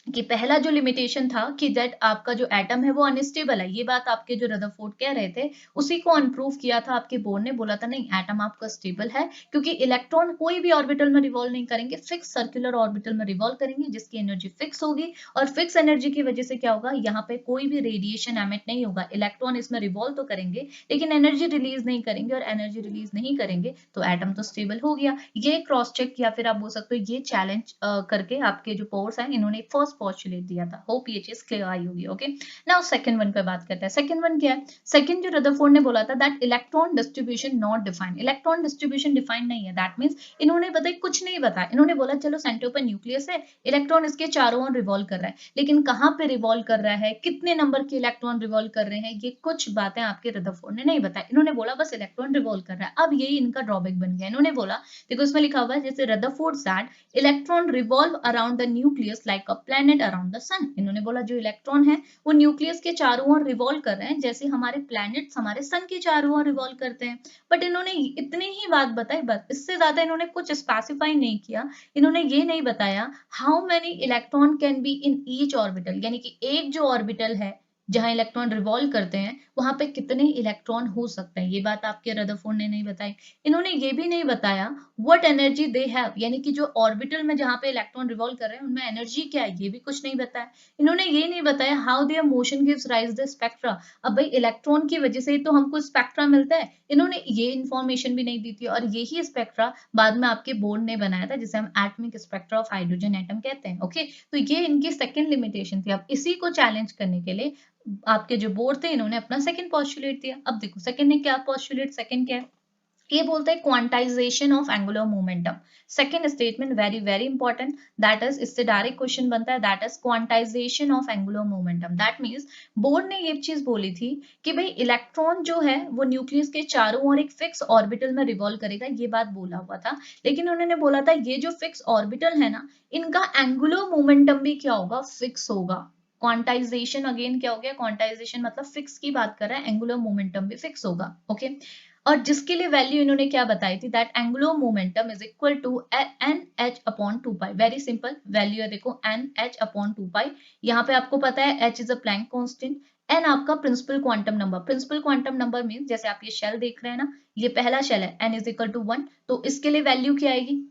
कि पहला जो लिमिटेशन था कि दैट आपका जो एटम है वो अनस्टेबल है, ये बात आपके जो रदरफोर्ड कह रहे थे, उसी को अनप्रूव किया था आपके बोर्ड ने। बोला था नहीं, एटम आपका स्टेबल है, क्योंकि इलेक्ट्रॉन कोई भी ऑर्बिटल में रिवॉल्व नहीं करेंगे, फिक्स सर्कुलर ऑर्बिटल में रिवॉल्व करेंगे, जिसकी एनर्जी फिक्स होगी। और फिक्स एनर्जी की वजह से क्या होगा, यहाँ पे कोई भी रेडिएशन एमिट नहीं होगा। इलेक्ट्रॉन इसमें रिवॉल्व तो करेंगे लेकिन एनर्जी रिलीज नहीं करेंगे, और एनर्जी रिलीज नहीं करेंगे तो एटम तो स्टेबल हो गया। ये क्रॉस चेक, या फिर आप बोल सकते हो ये चैलेंज करके आपके जो पोर्स हैं, इन्होंने फर्स्ट पोस्टुलेट दिया था। होप ये चीज क्लियर आई होगी। ओके, नाउ सेकंड वन पे बात करते हैं। सेकंड वन क्या है? सेकंड जो रदरफोर्ड ने बोला था that electron distribution not defined, electron distribution defined नहीं है। दैट मींस इन्होंने बताया कुछ नहीं बताया। इन्होंने बोला चलो सेंटर पर न्यूक्लियस है, इलेक्ट्रॉन इसके चारों ओर रिवॉल्व कर रहा है, लेकिन कहां पे रिवॉल्व कर रहा है, कितने नंबर के इलेक्ट्रॉन रिवॉल्व कर रहे हैं, ये कुछ बातें आपके रदरफोर्ड ने नहीं बताया। इन्होंने बोला बस इलेक्ट्रॉन रिवॉल्व कर रहा है। अब यही इनका ड्रॉबैक बन गया। इन्होंने बोला, देखो इसमें लिखा हुआ है जैसे Rutherford said electron revolve around the nucleus like a planet around the sun. इन्होंने बोला जो इलेक्ट्रॉन है वो न्यूक्लियस के चारों ओर रिवॉल्व कर रहे हैं, जैसे हमारे प्लैनेट्स हमारे सन के चारों ओर रिवॉल्व करते हैं। बट इन्होंने इतनी ही बात बताई, बस इससे ज्यादा इन्होंने कुछ स्पेसिफाई नहीं किया। इन्होंने ये नहीं बताया how many electron can be in each orbital, यानी कि एक जो ऑर्बिटल है जहां इलेक्ट्रॉन रिवॉल्व करते हैं वहां पे कितने इलेक्ट्रॉन हो सकते हैं, ये बात आपके रदरफोर्ड ने नहीं बताई। इन्होंने ये भी नहीं बताया व्हाट एनर्जी दे हैव, यानी कि जो ऑर्बिटल में जहां पे इलेक्ट्रॉन रिवॉल्व कर रहे हैं उनमें एनर्जी क्या है, ये भी कुछ नहीं बताया। इन्होंने ये नहीं बताया how there motion gives rise the spectra, अब भाई इलेक्ट्रॉन की वजह से ही तो हमको स्पेक्ट्रा मिलता है। इन्होंने ये इन्फॉर्मेशन भी नहीं दी थी, और यही स्पेक्ट्रा बाद में आपके बोर्ड ने बनाया था, जिसे हम atomic spectra of hydrogen atom कहते हैं। ओके, तो ये इनकी सेकंड लिमिटेशन थी। अब इसी को चैलेंज करने के लिए आपके जो बोर्ड थे, इन्होंने अपना सेकंड पोस्टुलेट दिया। अब देखो सेकंड ने क्या पोस्टुलेट, सेकंड क्या है, ये बोलते हैं quantization of angular momentum. Second statement very very important, that is, इससे डायरेक्ट क्वेश्चन बनता है, that is quantization of angular momentum. That means board ने ये चीज बोली थी कि भाई इलेक्ट्रॉन जो है वो न्यूक्लियस के चारों ओर एक फिक्स ऑर्बिटल में रिवॉल्व करेगा, ये बात बोला हुआ था। लेकिन उन्होंने बोला था ये जो फिक्स ऑर्बिटल है ना, इनका एंगुलर मोमेंटम भी क्या होगा, फिक्स होगा। क्वांटाइजेशन अगेन क्या हो गया, क्वांटाइजेशन मतलब फिक्स की बात कर रहा है, एंगुलर मोमेंटम भी फिक्स होगा। ओके, और जिसके लिए वैल्यू इन्होंने क्या बताई थी, that angular momentum is equal to N H upon 2 pi. Very simple value है, देखो एन एच अपॉन 2 पाई। यहाँ पे आपको पता है H is a Planck constant, N आपका principal quantum number. Principal quantum number mean जैसे आप ये शेल देख रहे हैं ना, ये पहला शेल है, एन इज इक्वल टू 1, तो इसके लिए वैल्यू क्या आएगी,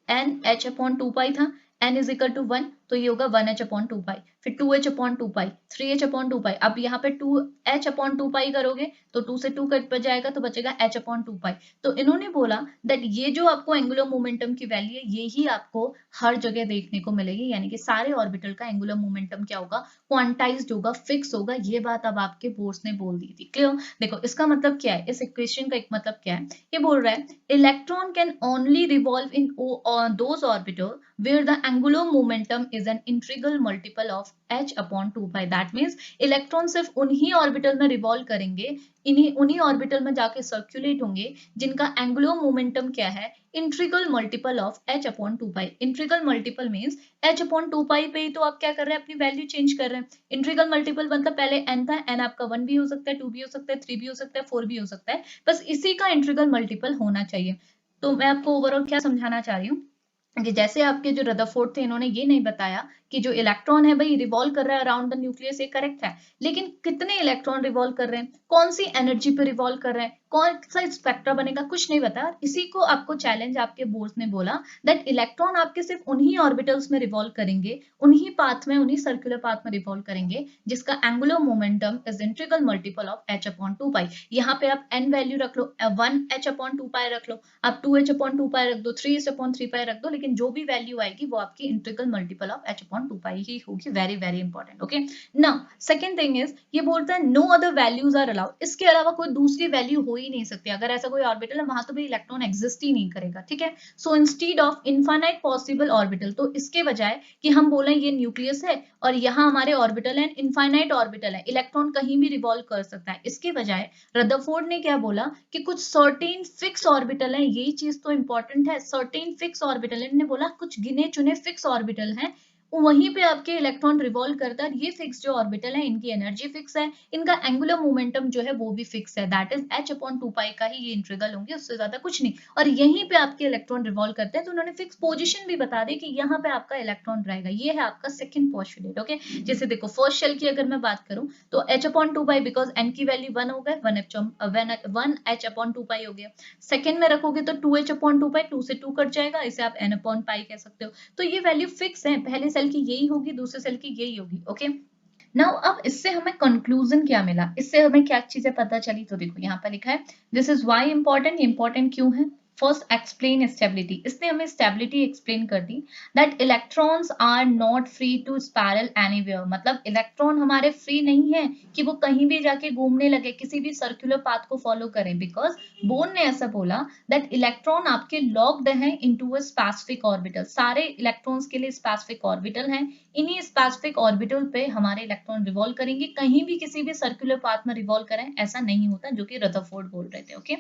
एन एच अपॉन 2 पाई था, एन इज इक्वल टू 1, तो ये होगा 1 एच अपॉन 2 पाई, फिर 2 एच अपॉन 2 पाई, 3 एच अपॉन 2 पाई। अब यहाँ पे 2 एच अपॉन 2 पाई करोगे तो 2 से 2 कट जाएगा तो बचेगा एच अपॉन 2 पाई। तो इन्होंने बोला दैट ये जो आपको एंगुलर मोमेंटम की वैल्यू है, ये ही आपको हर जगह देखने को मिलेगी, यानी कि सारे ऑर्बिटल का एंगुलर मोमेंटम क्या होगा, क्वांटाइज्ड होगा, फिक्स होगा। ये बात अब आपके बोर्ड्स ने बोल दी थी। क्लियर? देखो इसका मतलब क्या है, इस इक्वेशन का एक मतलब क्या है, ये बोल रहा है electron can only revolve in those orbital where the angular momentum is an integral multiple of h upon 2 pi. That means electron सिर्फ उन्हीं ऑर्बिटल में रिवॉल्व करेंगे, उन्हीं ऑर्बिटल में जाके सर्कुलेट होंगे जिनका एंगुलर मोमेंटम क्या है, integral multiple of h upon 2 pi. Integral multiple means h upon 2 पाई पे ही तो आप क्या कर रहे हैं, अपनी वैल्यू चेंज कर रहे हैं। इंटीग्रल मल्टीपल मतलब पहले n था, n आपका 1 भी हो सकता है, 2 भी हो सकता है, 3 भी हो सकता है, 4 भी हो सकता है, बस इसी का इंटीग्रल मल्टीपल होना चाहिए। तो मैं आपको ओवरऑल क्या समझाना चाह रही हूँ कि जैसे आपके जो रदरफोर्ड थे, इन्होंने ये नहीं बताया कि जो इलेक्ट्रॉन है भाई रिवॉल्व कर रहा है अराउंड द न्यूक्लियस, ये करेक्ट है, लेकिन कितने इलेक्ट्रॉन रिवॉल्व कर रहे हैं, कौन सी एनर्जी पे रिवॉल्व कर रहे हैं, कौन सा स्पेक्ट्रा बनेगा, कुछ नहीं पता। इसी को आपको चैलेंज आपके बोर्ड ने बोला दैट इलेक्ट्रॉन आपके सिर्फ उन्हीं ऑर्बिटल्स में रिवॉल्व करेंगे, उन्हीं पाथ में, उन्हीं सर्कुलर पाथ में रिवॉल्व करेंगे जिसका angular momentum is integral multiple of h upon 2 पाई। यहाँ पे आप n वैल्यू रख लो, 1h अपॉन 2 पाई रख लो, आप 2h अपॉन 2 पाई रख दो, 3h अपॉन 3 पाई रख दो, लेकिन जो भी वैल्यू आएगी वो आपकी integral multiple of h upon 2 pi ही होगी। Very very important. Okay, now second thing is ये बोलता है no other values are allowed, इसके अलावा कोई दूसरी वैल्यू हो ही नहीं सकती। अगर ऐसा कोई ऑर्बिटल है वहां तो भी इलेक्ट्रॉन एग्जिस्ट ही नहीं करेगा, ठीक है। So instead of infinite possible orbital, तो इसके बजाय कि हम बोले ये न्यूक्लियस है और यहाँ हमारे ऑर्बिटल है, इनफाइनाइट ऑर्बिटल है, इलेक्ट्रॉन कहीं भी रिवॉल्व कर सकता है, इसके बजाय रदरफोर्ड ने क्या बोला कि कुछ सर्टेन फिक्स ऑर्बिटल है, यही चीज तो इंपॉर्टेंट है, सर्टेन फिक्स ऑर्बिटल है। इन्होंने बोला कुछ गिने चुने फिक्स ऑर्बिटल हैं, वहीं पे आपके इलेक्ट्रॉन रिवॉल्व करता है, ये फिक्स जो ऑर्बिटल है इनकी एनर्जी फिक्स है, इनका एंगुलर मोमेंटम जो है वो भी फिक्स है, दैट इज h अपॉन 2 पाई का ही ये इंटीग्रल होंगे, उससे ज्यादा कुछ नहीं। और यहीं पे आपके इलेक्ट्रॉन रिवॉल्व करते हैं, तो उन्होंने फिक्स पोजीशन भी बता दी कि यहाँ पे आपका इलेक्ट्रॉन रहेगा। ये है आपका सेकंड पोस्टुलेट। ओके, जैसे देखो फर्स्ट शेल की अगर मैं बात करूं तो h upon 2 pi, because n की वैल्यू 1 हो गए, 1h अपॉन 2 पाई हो गया। सेकंड में रखोगे तो 2h अपॉन 2 पाई, 2 से 2 कट जाएगा, इसे आप n अपॉन पाई कह सकते हो। तो ये वैल्यू फिक्स है, पहले सेल की यही होगी, दूसरे सेल की यही होगी। ओके, नाउ अब इससे हमें कंक्लूजन क्या मिला, इससे हमें क्या चीजें पता चली, तो देखो यहाँ पर लिखा है this is why important, important क्यों है। फर्स्ट एक्सप्लेन स्टेबिलिटी, इसने हमें स्टेबिलिटी एक्सप्लेन कर दी that electrons are not free to spiral anywhere, मतलब इलेक्ट्रॉन हमारे फ्री नहीं है कि वो कहीं भी जाके घूमने लगे, किसी भी सर्कुलर पाथ को फॉलो करें, बिकॉज बोर्न ने ऐसा बोला दैट इलेक्ट्रॉन आपके लॉक्ड हैं इनटू अ स्पेसिफिक ऑर्बिटल, सारे इलेक्ट्रॉन्स के लिए स्पेसिफिक ऑर्बिटल हैं, इन्हीं स्पेसिफिक ऑर्बिटल पे हमारे इलेक्ट्रॉन रिवॉल्व करेंगे, कहीं भी किसी भी सर्कुलर पाथ में रिवॉल्व करें ऐसा नहीं होता, जो कि रदरफोर्ड बोल रहे थे। Okay,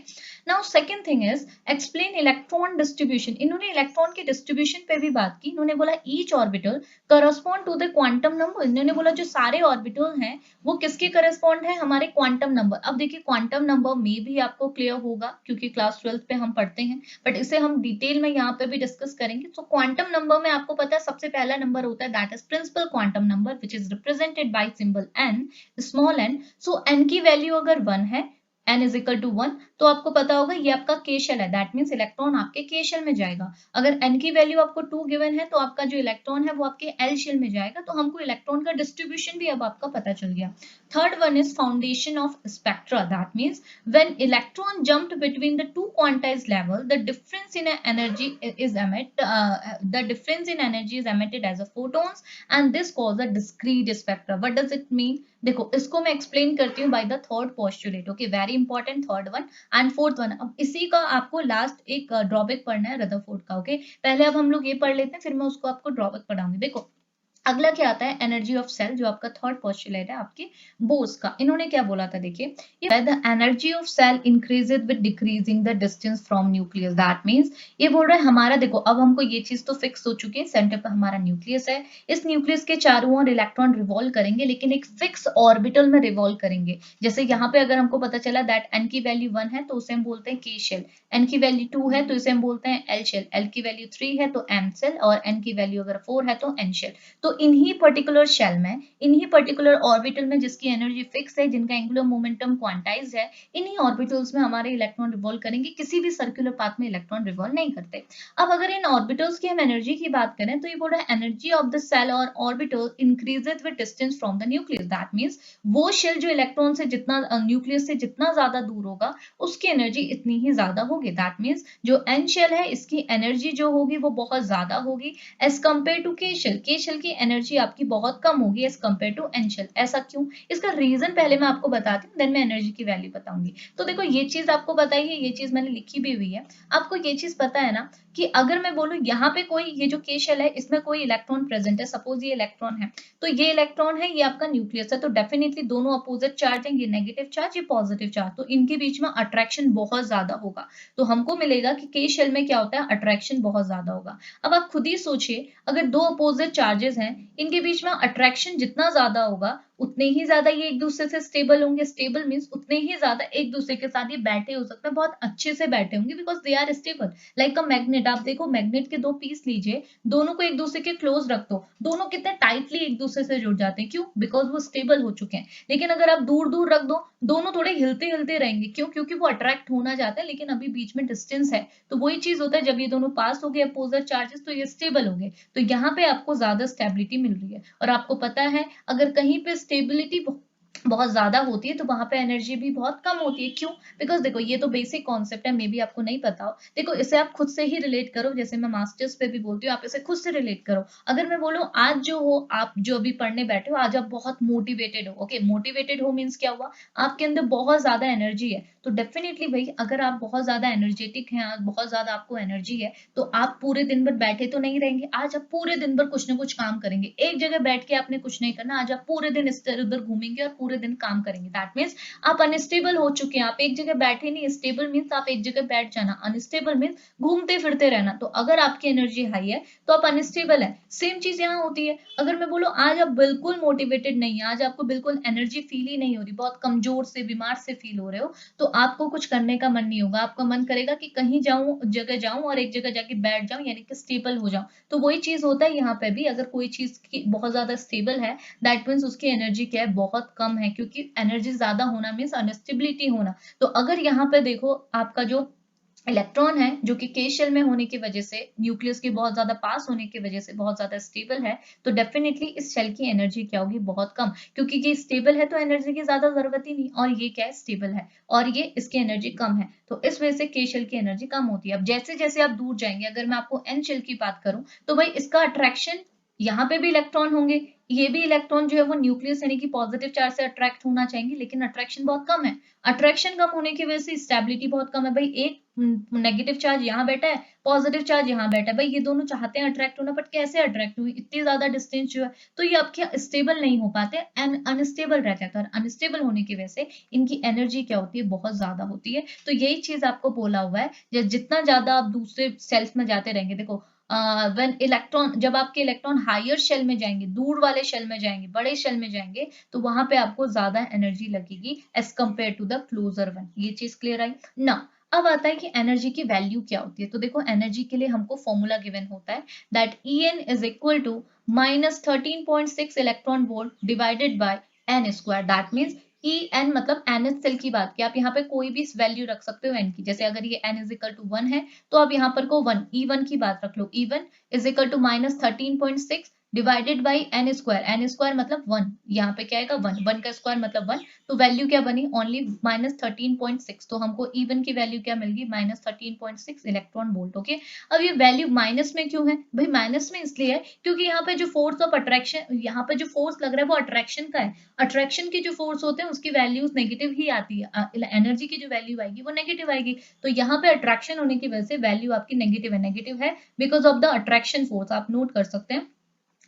now second thing is explain electron distribution, इन्होंने इलेक्ट्रॉन के डिस्ट्रीब्यूशन पे भी बात की, इन्होंने बोला each orbital correspond to the quantum number, इन्होंने बोला जो सारे ऑर्बिटल हैं वो किसके करस्पॉन्ड है, हमारे क्वांटम नंबर। अब देखिए क्वांटम नंबर में भी आपको क्लियर होगा क्योंकि क्लास 12 पे हम पढ़ते हैं, बट इसे हम डिटेल में यहाँ पे भी डिस्कस करेंगे। तो क्वांटम नंबर में आपको पता है सबसे पहला नंबर होता है that is principal quantum number which is represented by symbol n, small n। So n की वैल्यू अगर 1 है, n इज इक्वल टू 1, तो आपको पता होगा ये आपका k शेल है, दैट मीन्स इलेक्ट्रॉन आपके k शेल में जाएगा। अगर n की वैल्यू आपको 2 गिवन है तो आपका जो इलेक्ट्रॉन है वो आपके l शेल में जाएगा, तो हमको इलेक्ट्रॉन का डिस्ट्रीब्यूशन भी अब आपका पता चल गया। Third one is foundation of spectra, that means when electron jumped between the two quantized level, the difference in energy is emitted as a photons and this cause a discrete spectra. What does it mean? देखो इसको मैं एक्सप्लेन करती हूँ by the third postulate. Okay, very important third one and fourth one. अब इसी का आपको लास्ट एक ड्रॉबैक पढ़ना है रदरफोर्ड का। ओके, पहले अब हम लोग ये पढ़ लेते हैं, फिर मैं उसको आपको ड्रॉबैक पढ़ाऊंगी। देखो अगला क्या आता है, एनर्जी ऑफ सेल, जो आपका थर्ड पोस्टुलेट है आपके बोर्स का। इन्होंने क्या बोला था, देखिए the energy of shell increases with decreasing the distance from nucleus, that means ये बोल रहा है हमारा, देखो अब हमको ये चीज तो फिक्स हो चुकी है, सेंटर पर हमारा न्यूक्लियस है, इस न्यूक्लियस के चारों ओर इलेक्ट्रॉन रिवॉल्व करेंगे लेकिन एक फिक्स ऑर्बिटल में रिवॉल्व करेंगे। जैसे यहाँ पे अगर हमको पता चला दैट n की वैल्यू 1 है तो उसे हम बोलते हैं k शेल, n की वैल्यू 2 है तो इसे हम बोलते हैं l शेल, l की वैल्यू 3 है तो m शेल, और n की वैल्यू अगर 4 है तो n शेल। तो इन्हीं पर्टिकुलर शेल में, इन्हीं पर्टिकुलर ऑर्बिटल में जिसकी एनर्जी फिक्स है, जिनका एंगुलर मोमेंटम क्वांटाइज है, इन्हीं ऑर्बिटल्स में हमारे इलेक्ट्रॉन रिवॉल्व करेंगे, किसी भी सर्कुलर पाथ में इलेक्ट्रॉन रिवॉल्व नहीं करते। अब अगर इन ऑर्बिटल्स की हम एनर्जी की बात करें तो ये बोल रहा है एनर्जी ऑफ द सेल और orbital increases with distance from the nucleus, that means वो शेल जो इलेक्ट्रॉन से जितना न्यूक्लियस से जितना ज्यादा दूर होगा उसकी एनर्जी इतनी ही ज्यादा होगी। दैट मींस जो एन शेल है इसकी एनर्जी जो होगी वो बहुत ज्यादा होगी as compare to K shell, K shell की एनर्जी आपकी बहुत कम होगी as compare to N shell. ऐसा क्यों, इसका रीजन पहले मैं आपको बताती हूँ, देन मैं एनर्जी की वैल्यू बताऊंगी। तो देखो ये चीज आपको पता ही है, ये चीज मैंने लिखी भी हुई है, आपको ये चीज पता है ना कि अगर मैं बोलूं यहाँ पे कोई ये जो के शेल है इसमें कोई इलेक्ट्रॉन प्रेजेंट है, सपोज ये इलेक्ट्रॉन है, तो ये इलेक्ट्रॉन है, ये आपका न्यूक्लियस है, तो डेफिनेटली दोनों अपोजिट चार्ज है, ये नेगेटिव चार्ज, ये पॉजिटिव चार्ज, तो इनके बीच में अट्रैक्शन बहुत ज्यादा होगा। तो हमको मिलेगा कि के शेल में क्या होता है, अट्रैक्शन बहुत ज्यादा होगा। अब आप खुद ही सोचिए, अगर दो अपोजिट चार्जेस हैं, इनके बीच में अट्रैक्शन जितना ज्यादा होगा उतने ही ज्यादा ये एक दूसरे से स्टेबल होंगे, स्टेबल मीन्स उतने ही ज्यादा एक दूसरे के साथ ये बैठे हो सकते हैं, बहुत अच्छे से बैठे होंगे because they are stable. Like a magnet, आप देखो मैग्नेट के दो पीस लीजिए, दोनों को एक दूसरे के क्लोज रख दो, दोनों कितने टाइटली एक दूसरे से जुड़ जाते हैं, क्यों? बिकॉज वो स्टेबल हो चुके हैं। लेकिन अगर आप दूर दूर रख दो, दोनों थोड़े हिलते हिलते रहेंगे, क्यों? क्योंकि वो अट्रैक्ट होना चाहते हैं, लेकिन अभी बीच में डिस्टेंस है। तो वही चीज होता है, जब ये दोनों पास हो गए अपोजिट चार्जेस तो ये स्टेबल हो गए। तो यहाँ पे आपको ज्यादा स्टेबिलिटी मिल रही है। और आपको पता है अगर कहीं पे स्टेबिलिटी बहुत ज्यादा होती है तो वहां पे एनर्जी भी बहुत कम होती है, क्यों? बिकॉज देखो ये तो बेसिक कॉन्सेप्ट है, मे बी आपको नहीं पता हो। देखो इसे आप खुद से ही रिलेट करो, जैसे मैं मास्टर्स पे भी बोलती हूँ, आप इसे खुद से रिलेट करो। अगर मैं बोलूँ आज जो हो, आप जो अभी पढ़ने बैठे हो, आज आप बहुत मोटिवेटेड हो, ओके मोटिवेटेड हो मीन्स क्या हुआ? आपके अंदर बहुत ज्यादा एनर्जी है। तो डेफिनेटली भाई अगर आप बहुत ज्यादा एनर्जेटिक हैं, आज बहुत ज्यादा आपको एनर्जी है, तो आप पूरे दिन भर बैठे तो नहीं रहेंगे, आज आप पूरे दिन भर कुछ ना कुछ काम करेंगे। एक जगह बैठ के आपने कुछ नहीं करना, आज आप पूरे दिन इधर उधर घूमेंगे और पूरे दिन काम करेंगे। दैट मीन्स आप अनस्टेबल हो चुके हैं, आप एक जगह बैठे नहीं। स्टेबल मीन्स आप एक जगह बैठ जाना, अनस्टेबल मीन्स घूमते फिरते रहना। तो अगर आपकी एनर्जी हाई है तो आप अनस्टेबल है। सेम चीज यहाँ होती है, अगर मैं बोलूँ आज आप बिल्कुल मोटिवेटेड नहीं है, आज आपको बिल्कुल एनर्जी फील ही नहीं हो रही, बहुत कमजोर से बीमार से फील हो रहे हो, तो आपको कुछ करने का मन नहीं होगा। आपका मन करेगा कि कहीं जाऊं, जगह जाऊं और एक जगह जाके बैठ जाऊं, यानी कि स्टेबल हो जाऊं। तो वही चीज होता है यहाँ पे भी, अगर कोई चीज की बहुत ज्यादा स्टेबल है दैट मीन्स उसकी एनर्जी क्या है, बहुत कम है, क्योंकि एनर्जी ज्यादा होना मीन्स अनस्टेबिलिटी होना। तो अगर यहाँ पे देखो आपका जो इलेक्ट्रॉन है जो कि के शेल में होने की वजह से, न्यूक्लियस के बहुत ज्यादा पास होने की वजह से बहुत ज्यादा स्टेबल है, तो डेफिनेटली इस शेल की एनर्जी क्या होगी, बहुत कम। क्योंकि ये स्टेबल है तो एनर्जी की ज्यादा जरूरत ही नहीं, और ये क्या है, स्टेबल है और ये इसकी एनर्जी कम है, तो इस वजह से के शेल की एनर्जी कम होती है। अब जैसे जैसे आप दूर जाएंगे, अगर मैं आपको एन शेल की बात करूं, तो भाई इसका अट्रैक्शन, यहाँ पे भी इलेक्ट्रॉन होंगे, ये भी इलेक्ट्रॉन जो है वो न्यूक्लियस यानी कि पॉजिटिव चार्ज से अट्रैक्ट होना चाहेंगे, लेकिन अट्रैक्शन बहुत कम है। अट्रैक्शन कम होने की वजह से स्टेबिलिटी बहुत कम है। भाई एक नेगेटिव चार्ज यहाँ बैठा है, पॉजिटिव चार्ज यहाँ बैठा है, भाई ये दोनों चाहते हैं अट्रैक्ट होना, बट कैसे अट्रैक्ट हुए, इतनी ज्यादा डिस्टेंस जो है, तो ये आपके स्टेबल नहीं हो पाते एंड अनस्टेबल रहते हैं। तो अनस्टेबल होने की वजह से इनकी एनर्जी क्या होती है, बहुत ज्यादा होती है। तो यही चीज आपको बोला हुआ है, जितना ज्यादा आप दूसरे सेल्स में जाते रहेंगे, देखो व्हेन इलेक्ट्रॉन, जब आपके इलेक्ट्रॉन हायर शेल में जाएंगे, दूर वाले शेल में जाएंगे, बड़े शेल में जाएंगे, तो वहां पे आपको ज्यादा एनर्जी लगेगी as compare to the closer one. ये चीज क्लियर आई ना? अब आता है कि एनर्जी की वैल्यू क्या होती है। तो देखो एनर्जी के लिए हमको फॉर्मूला गिवन होता है that E n is equal to -13.6 electron volt divided by n square. That means E n मतलब एन एस सेल की बात की, आप यहाँ पे कोई भी वैल्यू रख सकते हो एन की। जैसे अगर ये एन इज इक्वल टू 1 है तो आप यहाँ पर को 1 ई वन की बात रख लो, E one is equal to -13.6 divided by N square. N square मतलब 1, यहाँ पे क्या आएगा 1, 1 का स्क्वायर मतलब 1। तो वैल्यू क्या बनी, ओनली -13.6। तो हमको E1 की वैल्यू क्या मिल गई, -13.6 इलेक्ट्रॉन वोल्ट। ओके, अब ये वैल्यू माइनस में क्यों है भाई? माइनस में इसलिए है क्योंकि यहाँ पे जो फोर्स ऑफ अट्रैक्शन, यहाँ पे जो फोर्स लग रहा है वो अट्रैक्शन का है। अट्रैक्शन की जो फोर्स होते हैं उसकी वैल्यूज नेगेटिव ही आती है, एनर्जी की जो वैल्यू आएगी वो नेगेटिव आएगी। तो यहाँ पे अट्रैक्शन होने की वजह से वैल्यू आपकी नेगेटिव है, नेगेटिव है because of the attraction force. आप नोट कर सकते हैं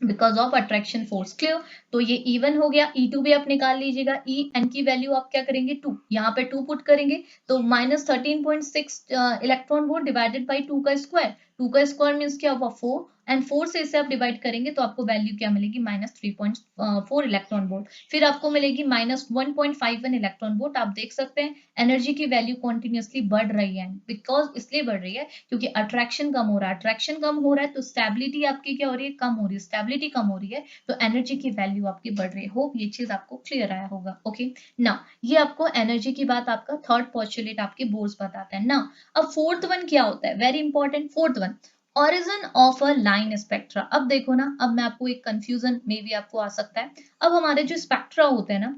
because of attraction force. Clear? तो ये E1 हो गया, E2 भी आप निकाल लीजिएगा। ई एन की वैल्यू आप क्या करेंगे, 2, यहाँ पे 2 पुट करेंगे तो -13.6 इलेक्ट्रॉन वोल्ट डिवाइडेड बाई 2 का स्क्वायर। 2 का स्क्वायर मीन्स क्या हुआ 4, एंड 4 से इसे आप डिवाइड करेंगे तो आपको वैल्यू क्या मिलेगी, -3.4 इलेक्ट्रॉन वोल्ट। फिर आपको मिलेगी -1.51 इलेक्ट्रॉन वोल्ट। आप देख सकते हैं एनर्जी की वैल्यू कॉन्टिन्यूसली बढ़ रही है, बिकॉज इसलिए बढ़ रही है क्योंकि अट्रैक्शन कम हो रहा है। अट्रैक्शन कम हो रहा है तो स्टेबिलिटी आपकी क्या हो रही है, कम हो रही है। स्टेबिलिटी कम हो रही है तो एनर्जी की वैल्यू आपकी बढ़ रही है। होप ये चीज आपको क्लियर आया होगा। ओके ना, ये आपको एनर्जी की बात आपका थर्ड पोस्टुलेट आपके बोर्ड्स बताता है ना। अब फोर्थ वन क्या होता है, very important, fourth one origin of a line spectra. अब देखो ना, अब मैं आपको एक कंफ्यूजन में भी आपको आ सकता है। अब हमारे जो स्पेक्ट्रा होते हैं ना,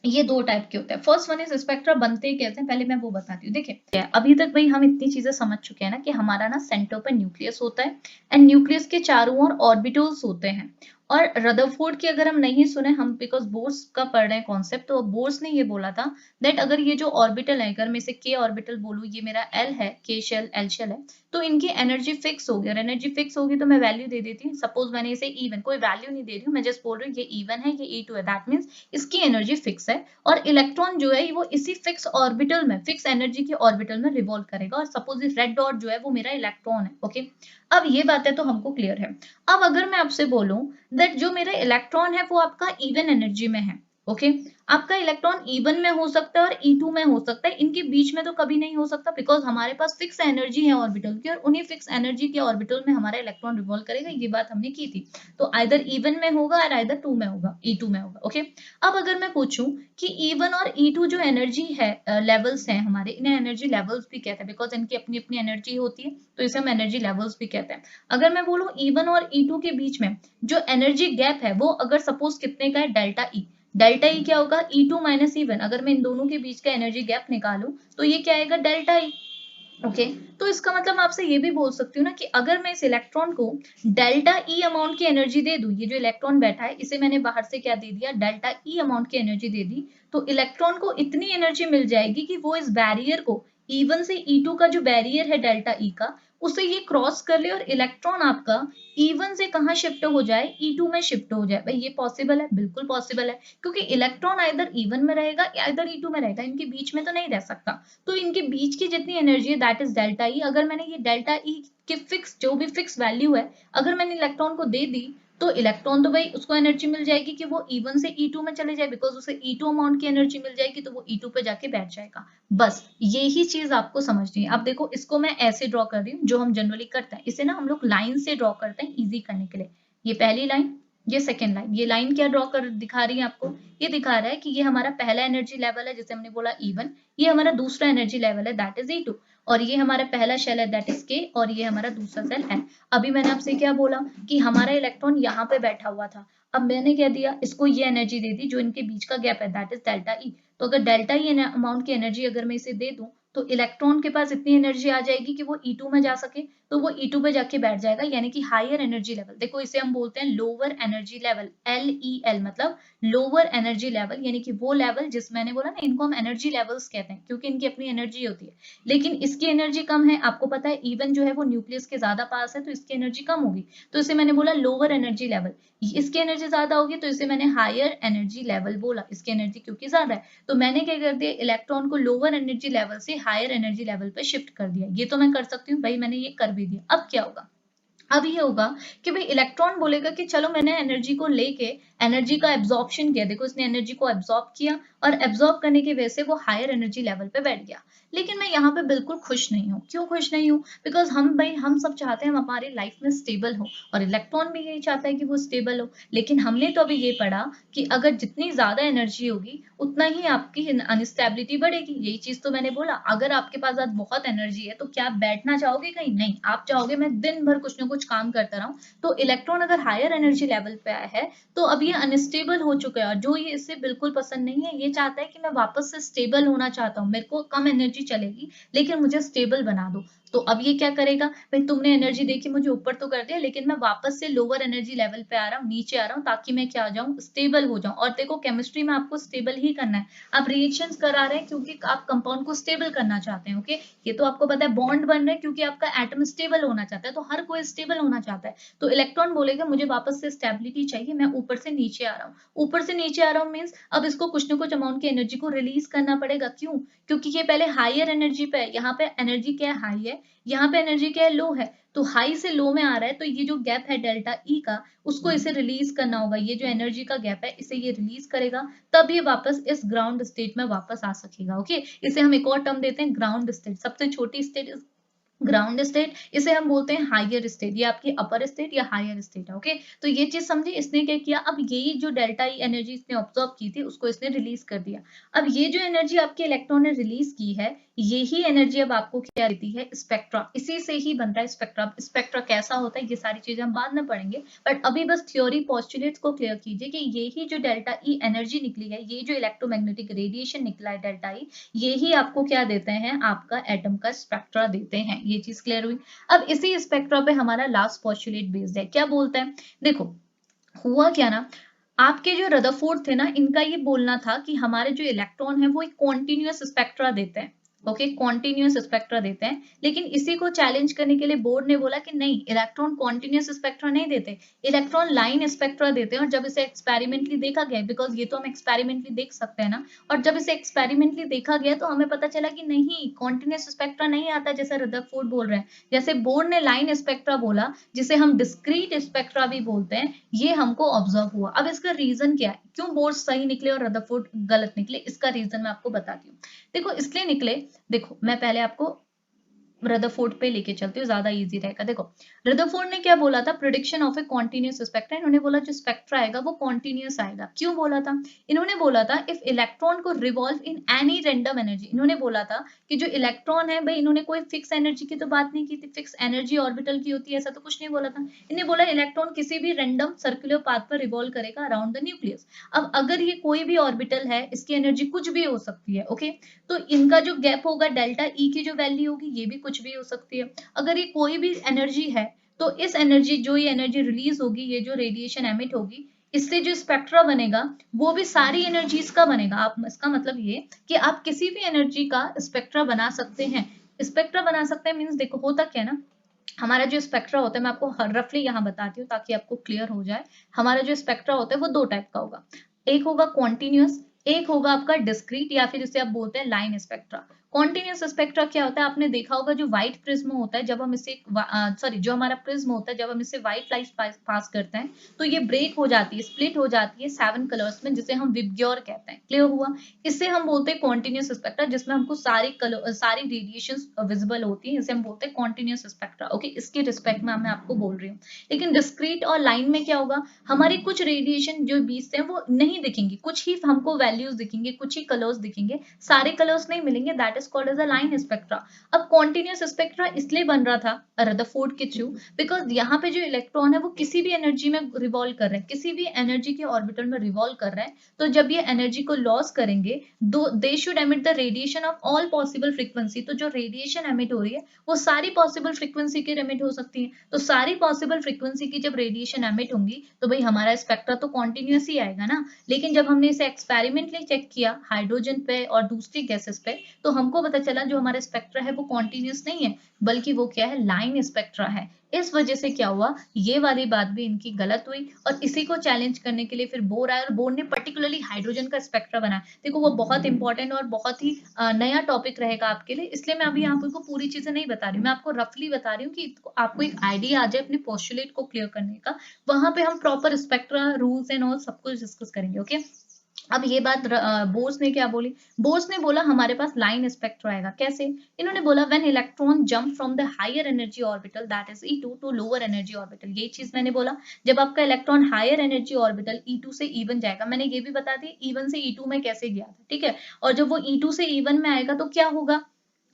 ये दो टाइप के होते हैं। फर्स्ट वन इज स्पेक्ट्रा बनते कैसे हैं, पहले मैं वो बताती हूँ। देखिए अभी तक भाई हम इतनी चीजें समझ चुके हैं ना कि हमारा ना सेंटर पर न्यूक्लियस होता है एंड न्यूक्लियस के चारों ओर ऑर्बिटल्स होते हैं। और रदरफोर्ड की अगर हम नहीं सुने, हम बिकॉज बोर्स का पढ़ रहे हैं कॉन्सेप्ट, तो बोर्स ने ये बोला था दैट अगर ये जो ऑर्बिटल है, अगर मैं इसे के ऑर्बिटल बोलूँ, ये मेरा एल है, के शेल एल शेल है, तो इनकी एनर्जी फिक्स होगी, और एनर्जी फिक्स होगी तो मैं वैल्यू दे देती हूँ। सपोज मैंने इसे इवन, कोई वैल्यू नहीं दे रही हूँ, मैं जस्ट बोल रही हूँ ये इवन है, ये E2 है, दैट मीन्स इसकी एनर्जी फिक्स है, और इलेक्ट्रॉन जो है वो इसी फिक्स ऑर्बिटल में, फिक्स एनर्जी के ऑर्बिटल में रिवॉल्व करेगा, और सपोज इस रेड डॉट जो है वो मेरा इलेक्ट्रॉन है। ओके, अब ये बातें तो हमको क्लियर है। अब अगर मैं आपसे बोलूं दैट जो मेरा इलेक्ट्रॉन है वो आपका इवन एनर्जी में है, ओके, आपका इलेक्ट्रॉन इवन में हो सकता है और E2 में हो सकता है, इनके बीच में तो कभी नहीं हो सकता, बिकॉज हमारे पास फिक्स एनर्जी है ऑर्बिटल की, और उन्हीं फिक्स एनर्जी के ऑर्बिटल में हमारा इलेक्ट्रॉन रिवॉल्व करेगा, ये बात हमने की थी। तो आइदर इवन में होगा और आइदर टू में होगा, E2 में होगा। ओके, अब अगर मैं पूछूं कि E1 और E2 जो एनर्जी है, लेवल्स हैं हमारे, इन्हें एनर्जी लेवल्स भी कहते हैं, बिकॉज इनकी अपनी अपनी एनर्जी होती है, तो इसे हम एनर्जी लेवल्स भी कहते हैं। अगर मैं बोलूं E1 और E2 के बीच में जो एनर्जी गैप है वो अगर सपोज कितने का है, डेल्टा E। डेल्टा ई क्या होगा, E2 माइनस E1। अगर मैं इन दोनों के बीच का एनर्जी गैप निकालूं तो ये क्या आएगा, डेल्टा ई। ओके, तो इसका मतलब मैं आपसे ये भी बोल सकती हूँ ना कि अगर मैं इस इलेक्ट्रॉन को डेल्टा ई अमाउंट की एनर्जी दे दूं, ये जो इलेक्ट्रॉन बैठा है इसे मैंने बाहर से क्या दे दिया, डेल्टा ई अमाउंट की एनर्जी दे दी, तो इलेक्ट्रॉन को इतनी एनर्जी मिल जाएगी कि वो इस बैरियर को, E1 से E2 का जो बैरियर है डेल्टा ई का, उसे ये क्रॉस कर ले और इलेक्ट्रॉन आपका E1 से कहाँ शिफ्ट हो जाए, E2 में शिफ्ट हो जाए। भाई ये पॉसिबल है, बिल्कुल पॉसिबल है, क्योंकि इलेक्ट्रॉन आइदर E1 में रहेगा या आइदर E2 में रहेगा, इनके बीच में तो नहीं रह सकता। तो इनके बीच की जितनी एनर्जी है दैट इज डेल्टा ई। अगर मैंने ये डेल्टा ई के फिक्स, जो भी फिक्स वैल्यू है, अगर मैंने इलेक्ट्रॉन को दे दी, तो इलेक्ट्रॉन तो भाई उसको एनर्जी मिल जाएगी कि वो E1 से E2 में चले जाए, बिकॉज उसे E2 अमाउंट की एनर्जी मिल जाएगी, तो वो E2 पे जाके बैठ जाएगा। बस यही चीज आपको समझनी है। अब देखो इसको मैं ऐसे ड्रॉ कर रही हूँ जो हम जनरली करते हैं, इसे ना हम लोग लाइन से ड्रॉ करते हैं इजी करने के लिए। ये पहली लाइन, ये सेकेंड लाइन, ये लाइन क्या ड्रॉ कर दिखा रही है आपको, ये दिखा रहा है कि ये हमारा पहला एनर्जी लेवल है जिसे हमने बोला E1, ये हमारा दूसरा एनर्जी लेवल है दैट इज E2, और ये हमारा पहला शेल है दैट इज K, और ये हमारा दूसरा सेल है। अभी मैंने आपसे क्या बोला कि हमारा इलेक्ट्रॉन यहाँ पे बैठा हुआ था, अब मैंने क्या दिया, इसको ये एनर्जी दे दी जो इनके बीच का गैप है दैट इज डेल्टा ई। तो अगर डेल्टा ई अमाउंट की एनर्जी अगर मैं इसे दे दूं, तो इलेक्ट्रॉन के पास इतनी एनर्जी आ जाएगी कि वो E2 में जा सके, तो वो E2 पे जाके बैठ जाएगा, यानी कि हायर एनर्जी लेवल। देखो इसे हम बोलते हैं लोअर एनर्जी लेवल, LEL मतलब लोअर एनर्जी लेवल, यानी कि वो लेवल जिस, मैंने बोला ना इनको हम एनर्जी लेवल्स कहते हैं क्योंकि इनकी अपनी एनर्जी होती है, लेकिन इसकी एनर्जी कम है। आपको पता है इवन जो है वो न्यूक्लियस के ज्यादा पास है, तो इसकी एनर्जी कम होगी, तो इसे मैंने बोला लोअर एनर्जी लेवल। इसकी एनर्जी ज्यादा होगी तो इसे मैंने हायर एनर्जी लेवल बोला, इसकी एनर्जी क्योंकि ज्यादा है। तो मैंने क्या कर दिया, इलेक्ट्रॉन को लोअर एनर्जी लेवल से हायर एनर्जी लेवल पे शिफ्ट कर दिया। ये तो मैं कर सकती हूँ भाई, मैंने ये कर भी दिया। अब क्या होगा, अब ये होगा कि भाई इलेक्ट्रॉन बोलेगा कि चलो मैंने एनर्जी को लेके एनर्जी का एब्जॉर्प्शन किया, देखो इसने एनर्जी को एब्जॉर्ब किया, और एब्जॉर्ब करने की वजह से वो हायर एनर्जी लेवल पे बैठ गया। लेकिन मैं यहाँ पे बिल्कुल खुश नहीं हूँ। क्यों खुश नहीं हूँ, बिकॉज हम भाई हम सब चाहते हैं हम हमारी लाइफ में स्टेबल हो, और इलेक्ट्रॉन भी यही चाहता है कि वो स्टेबल हो। लेकिन हमने तो अभी ये पढ़ा कि अगर जितनी ज्यादा एनर्जी होगी उतना ही आपकी अनस्टेबिलिटी बढ़ेगी। यही चीज तो मैंने बोला, अगर आपके पास आज बहुत एनर्जी है तो क्या आप बैठना चाहोगे कहीं, नहीं, आप चाहोगे मैं दिन भर कुछ ना कुछ काम करता रहूं। तो इलेक्ट्रॉन अगर हायर एनर्जी लेवल पे आया है तो अब ये अनस्टेबल हो चुका है, और जो ये इससे बिल्कुल पसंद नहीं है, ये चाहता है कि मैं वापस से स्टेबल होना चाहता हूँ, मेरे को कम एनर्जी चलेगी लेकिन मुझे स्टेबल बना दो। तो अब ये क्या करेगा, भाई तुमने एनर्जी देखी मुझे ऊपर तो कर दिया, लेकिन मैं वापस से लोअर एनर्जी लेवल पे आ रहा हूँ, नीचे आ रहा हूँ, ताकि मैं क्या आ जाऊं, स्टेबल हो जाऊं। और देखो केमिस्ट्री में आपको स्टेबल ही करना है, आप रिएक्शंस करा रहे हैं क्योंकि आप कंपाउंड को स्टेबल करना चाहते हैं। ओके, ये तो आपको पता है, बॉन्ड बन रहे हैं क्योंकि आपका एटम स्टेबल होना चाहता है, तो हर कोई स्टेबल होना चाहता है। तो इलेक्ट्रॉन बोलेगा मुझे वापस से स्टेबिलिटी चाहिए, मैं ऊपर से नीचे आ रहा हूँ। ऊपर से नीचे आ रहा हूँ मीन्स अब इसको कुछ ना कुछ अमाउंट की एनर्जी को रिलीज करना पड़ेगा। क्यों, क्योंकि ये पहले हायर एनर्जी पे है, यहाँ पे एनर्जी क्या है, हाई है, यहाँ पे एनर्जी क्या है, लो है। तो हाई से लो में आ रहा है, तो ये जो गैप है डेल्टा ई का, उसको इसे रिलीज करना होगा। ये जो एनर्जी का गैप है इसे ये रिलीज करेगा, तब ये वापस इस ग्राउंड स्टेट में वापस आ सकेगा। ओके, इसे हम एक और टर्म देते हैं ग्राउंड स्टेट, सबसे छोटी स्टेट ग्राउंड स्टेट, इसे हम बोलते हैं हायर स्टेट। ये आपकी अपर स्टेट या हायर स्टेट है। ओके, तो ये चीज समझे, इसने क्या किया, अब यही जो डेल्टा ई एनर्जी इसने ऑब्जॉर्व की थी उसको इसने रिलीज कर दिया। अब ये जो एनर्जी आपके इलेक्ट्रॉन ने रिलीज की है, यही एनर्जी अब आपको क्या देती है, स्पेक्ट्रा। इसी से ही बन रहा है स्पेक्ट्रा। स्पेक्ट्रा कैसा होता है ये सारी चीजें हम बाद में पढ़ेंगे, बट अभी बस थ्योरी पोस्टुलेट्स को क्लियर कीजिए कि यही जो डेल्टा ई एनर्जी निकली है, ये जो इलेक्ट्रोमैग्नेटिक रेडिएशन निकला है डेल्टा ई, यही आपको क्या देते हैं, आपका एटम का स्पेक्ट्रा देते हैं। ये चीज क्लियर हुई। अब इसी स्पेक्ट्रा पे हमारा लास्ट पोस्टुलेट बेस्ड है। क्या बोलता है, देखो हुआ क्या ना, आपके जो रदरफोर्ड थे ना, इनका ये बोलना था कि हमारे जो इलेक्ट्रॉन है वो एक कॉन्टिन्यूअस स्पेक्ट्रा देते हैं। ओके, कॉन्टिन्यूअस स्पेक्ट्रा देते हैं, लेकिन इसी को चैलेंज करने के लिए बोर्ड ने बोला कि नहीं, इलेक्ट्रॉन कॉन्टिन्यूअस स्पेक्ट्रा नहीं देते, इलेक्ट्रॉन लाइन स्पेक्ट्रा देते हैं। और जब इसे एक्सपेरिमेंटली देखा गया, बिकॉज ये तो हम एक्सपेरिमेंटली देख सकते हैं ना, और जब इसे एक्सपेरिमेंटली देखा गया तो हमें पता चला कि नहीं, कॉन्टिन्यूअस स्पेक्ट्रा नहीं आता जैसे रदरफोर्ड बोल रहे हैं। जैसे बोर्ड ने लाइन स्पेक्ट्रा बोला, जिसे हम डिस्क्रीट स्पेक्ट्रा भी बोलते हैं, ये हमको ऑब्जर्व हुआ। अब इसका रीजन क्या है, क्यों बोर्ड सही निकले और रदरफोर्ड गलत निकले, इसका रीजन मैं आपको बताती हूँ। देखो, इसलिए निकले, देखो मैं पहले आपको रदरफोर्ड पे लेके चलती हूँ, ज्यादा इजी रहेगा। देखो, रदरफोर्ड ने क्या बोला था, prediction of A continuous spectra. इन्होंने बोला जो स्पेक्ट्रा आएगा वो कॉन्टिन्यूअस आएगा। क्यों बोला था, इन्होंने बोला था इफ इलेक्ट्रॉन को revolve in any random energy. इन्होंने बोला था कि जो इलेक्ट्रॉन है भाई, इन्होंने कोई फिक्स एनर्जी की तो बात नहीं की थी, फिक्स एनर्जी ऑर्बिटल की होती है ऐसा तो कुछ नहीं बोला था। इन्हें बोला इलेक्ट्रॉन किसी भी रैंडम सर्कुलर पाथ पर रिवॉल्व करेगा अराउंड द न्यूक्लियस। अब अगर ये कोई भी ऑर्बिटल है, इसकी एनर्जी कुछ भी हो सकती है, ओके, तो इनका जो गैप होगा डेल्टा ई की जो वैल्यू होगी, ये भी कुछ भी हो सकती है। अगर ये कोई भी एनर्जी है, तो इस एनर्जी, जो ये एनर्जी रिलीज होगी, ये जो रेडिएशन एमिट होगी, इससे जो स्पेक्ट्रा बनेगा वो भी सारी एनर्जीज का बनेगा। आप, इसका मतलब ये कि आप किसी भी एनर्जी का स्पेक्ट्रा बना सकते हैं। स्पेक्ट्रा बना सकते हैं मीन्स, देखो होता क्या है ना, हमारा जो स्पेक्ट्रा होता है, मैं आपको रफली यहाँ बताती हूँ ताकि आपको क्लियर हो जाए। हमारा जो स्पेक्ट्रा होता है वो दो टाइप का होगा, एक होगा कॉन्टिन्यूअस, एक होगा आपका डिस्क्रीट, या फिर इसे आप बोलते हैं लाइन स्पेक्ट्रा। कॉन्टिन्यूअस स्पेक्ट्रा क्या होता है, आपने देखा होगा जो व्हाइट प्रिज्म होता है, जब हम इसे, सॉरी, जो हमारा प्रिज्म होता है, जब हम इसे व्हाइट लाइट पास करते हैं तो ये ब्रेक हो जाती है, स्प्लिट हो जाती है 7 कलर्स में, जिसे हम विबग्योर कहते हैं। क्लियर हुआ, इससे हम बोलते हैं कॉन्टिन्यूअस स्पेक्ट्रा, जिसमें हमको सारी कलर, सारी रेडिएशन विजिबल होती है, इसे हम बोलते हैं कॉन्टिन्यूअस स्पेक्ट्रा। ओके, इसके रिस्पेक्ट में मैं आपको बोल रही हूँ। लेकिन डिस्क्रीट और लाइन में क्या होगा, हमारी कुछ रेडिएशन जो बीच से वो नहीं दिखेंगी, कुछ ही हमको वैल्यूज दिखेंगे, कुछ ही कलर्स दिखेंगे, सारे कलर्स नहीं मिलेंगे, that is called as a line spectra. अब कॉन्टिन्यूअस स्पेक्ट्रा इसलिए बन रहा था रदरफोर्ड के थ्रू, बिकॉज यहाँ पे जो इलेक्ट्रॉन है वो किसी भी एनर्जी में रिवॉल्व कर रहे हैं, किसी भी एनर्जी के ऑर्बिटल में रिवॉल्व कर रहे हैं। तो जब ये एनर्जी को लॉस करेंगे, they should emit the radiation of all possible frequency. तो जो रेडिएशन एमिट हो रही है वो सारी पॉसिबल फ्रीक्वेंसी की एमिट हो सकती है। तो सारी पॉसिबल फ्रीक्वेंसी की जब रेडिएशन एमिट होंगी, तो भाई हमारा स्पेक्ट्रा तो कॉन्टिन्यूअस ही आएगा ना। लेकिन जब हमने इसे एक्सपेरिमेंटली चेक किया हाइड्रोजन पे और दूसरी गैसेस पे, तो हमको पता चला जो हमारा स्पेक्ट्रा है वो कॉन्टिन्यूअस नहीं है, बल्कि वो क्या है, लाइन स्पेक्ट्रा है। इस वजह से क्या हुआ, ये वाली बात भी इनकी गलत हुई, और इसी को चैलेंज करने के लिए फिर बोर आया, और बोर ने पर्टिकुलरली हाइड्रोजन का स्पेक्ट्रा बनाया। देखो, वो बहुत इंपॉर्टेंट और बहुत ही नया टॉपिक रहेगा आपके लिए, इसलिए मैं अभी आपको पूरी चीजें नहीं बता रही हूँ, मैं आपको रफली बता रही हूँ कि आपको एक आइडिया आ जाए अपने पोस्टुलेट को क्लियर करने का। वहां पे हम proper spectra, rules and all सब कुछ डिस्कस करेंगे। ओके, अब ये बात बोर्स ने क्या बोली, बोर्स ने बोला हमारे पास लाइन स्पेक्ट्रा आएगा। कैसे, इन्होंने बोला when electron jump from the higher energy orbital that is E2 to lower energy orbital. यही चीज मैंने बोला, जब आपका electron higher energy orbital E2 से E1 जाएगा, मैंने ये भी बता दी E1 से E2 में कैसे गया था, ठीक है। और जब वो E2 से E1 में आएगा तो क्या होगा,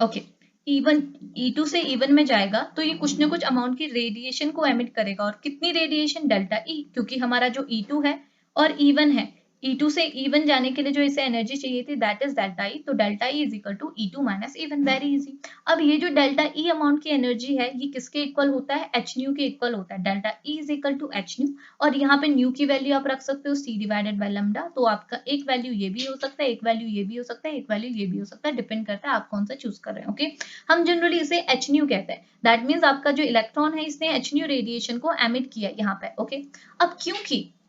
ओके, E1, E2 से E1 में जाएगा तो ये कुछ ना कुछ अमाउंट की रेडिएशन को एमिट करेगा, और कितनी रेडिएशन, डेल्टा E, क्योंकि हमारा जो E2 है और E1 है, E2 से E1 जाने के लिए जो इसे एनर्जी चाहिए थी दैट इज डेल्टा E, तो delta E is equal to E2 minus E1, very easy. अब ये जो डेल्टा E अमाउंट की एनर्जी है, ये किसके इक्वल होता है, एच न्यू के इक्वल होता है। Delta E is equal to h nu, और यहाँ पे न्यू की वैल्यू आप रख सकते हो C डिवाइडेड बाय लैम्डा। तो आपका एक वैल्यू ये भी हो सकता है, एक वैल्यू ये भी हो सकता है, एक वैल्यू ये भी हो सकता है, डिपेंड करता है आप कौन सा चूज कर रहे हैं। ओके, हम जनरली इसे एच न्यू कहते हैं, दैट मीन्स आपका जो इलेक्ट्रॉन है इसने एच न्यू रेडिएशन को एमिट किया यहाँ पे। ओके,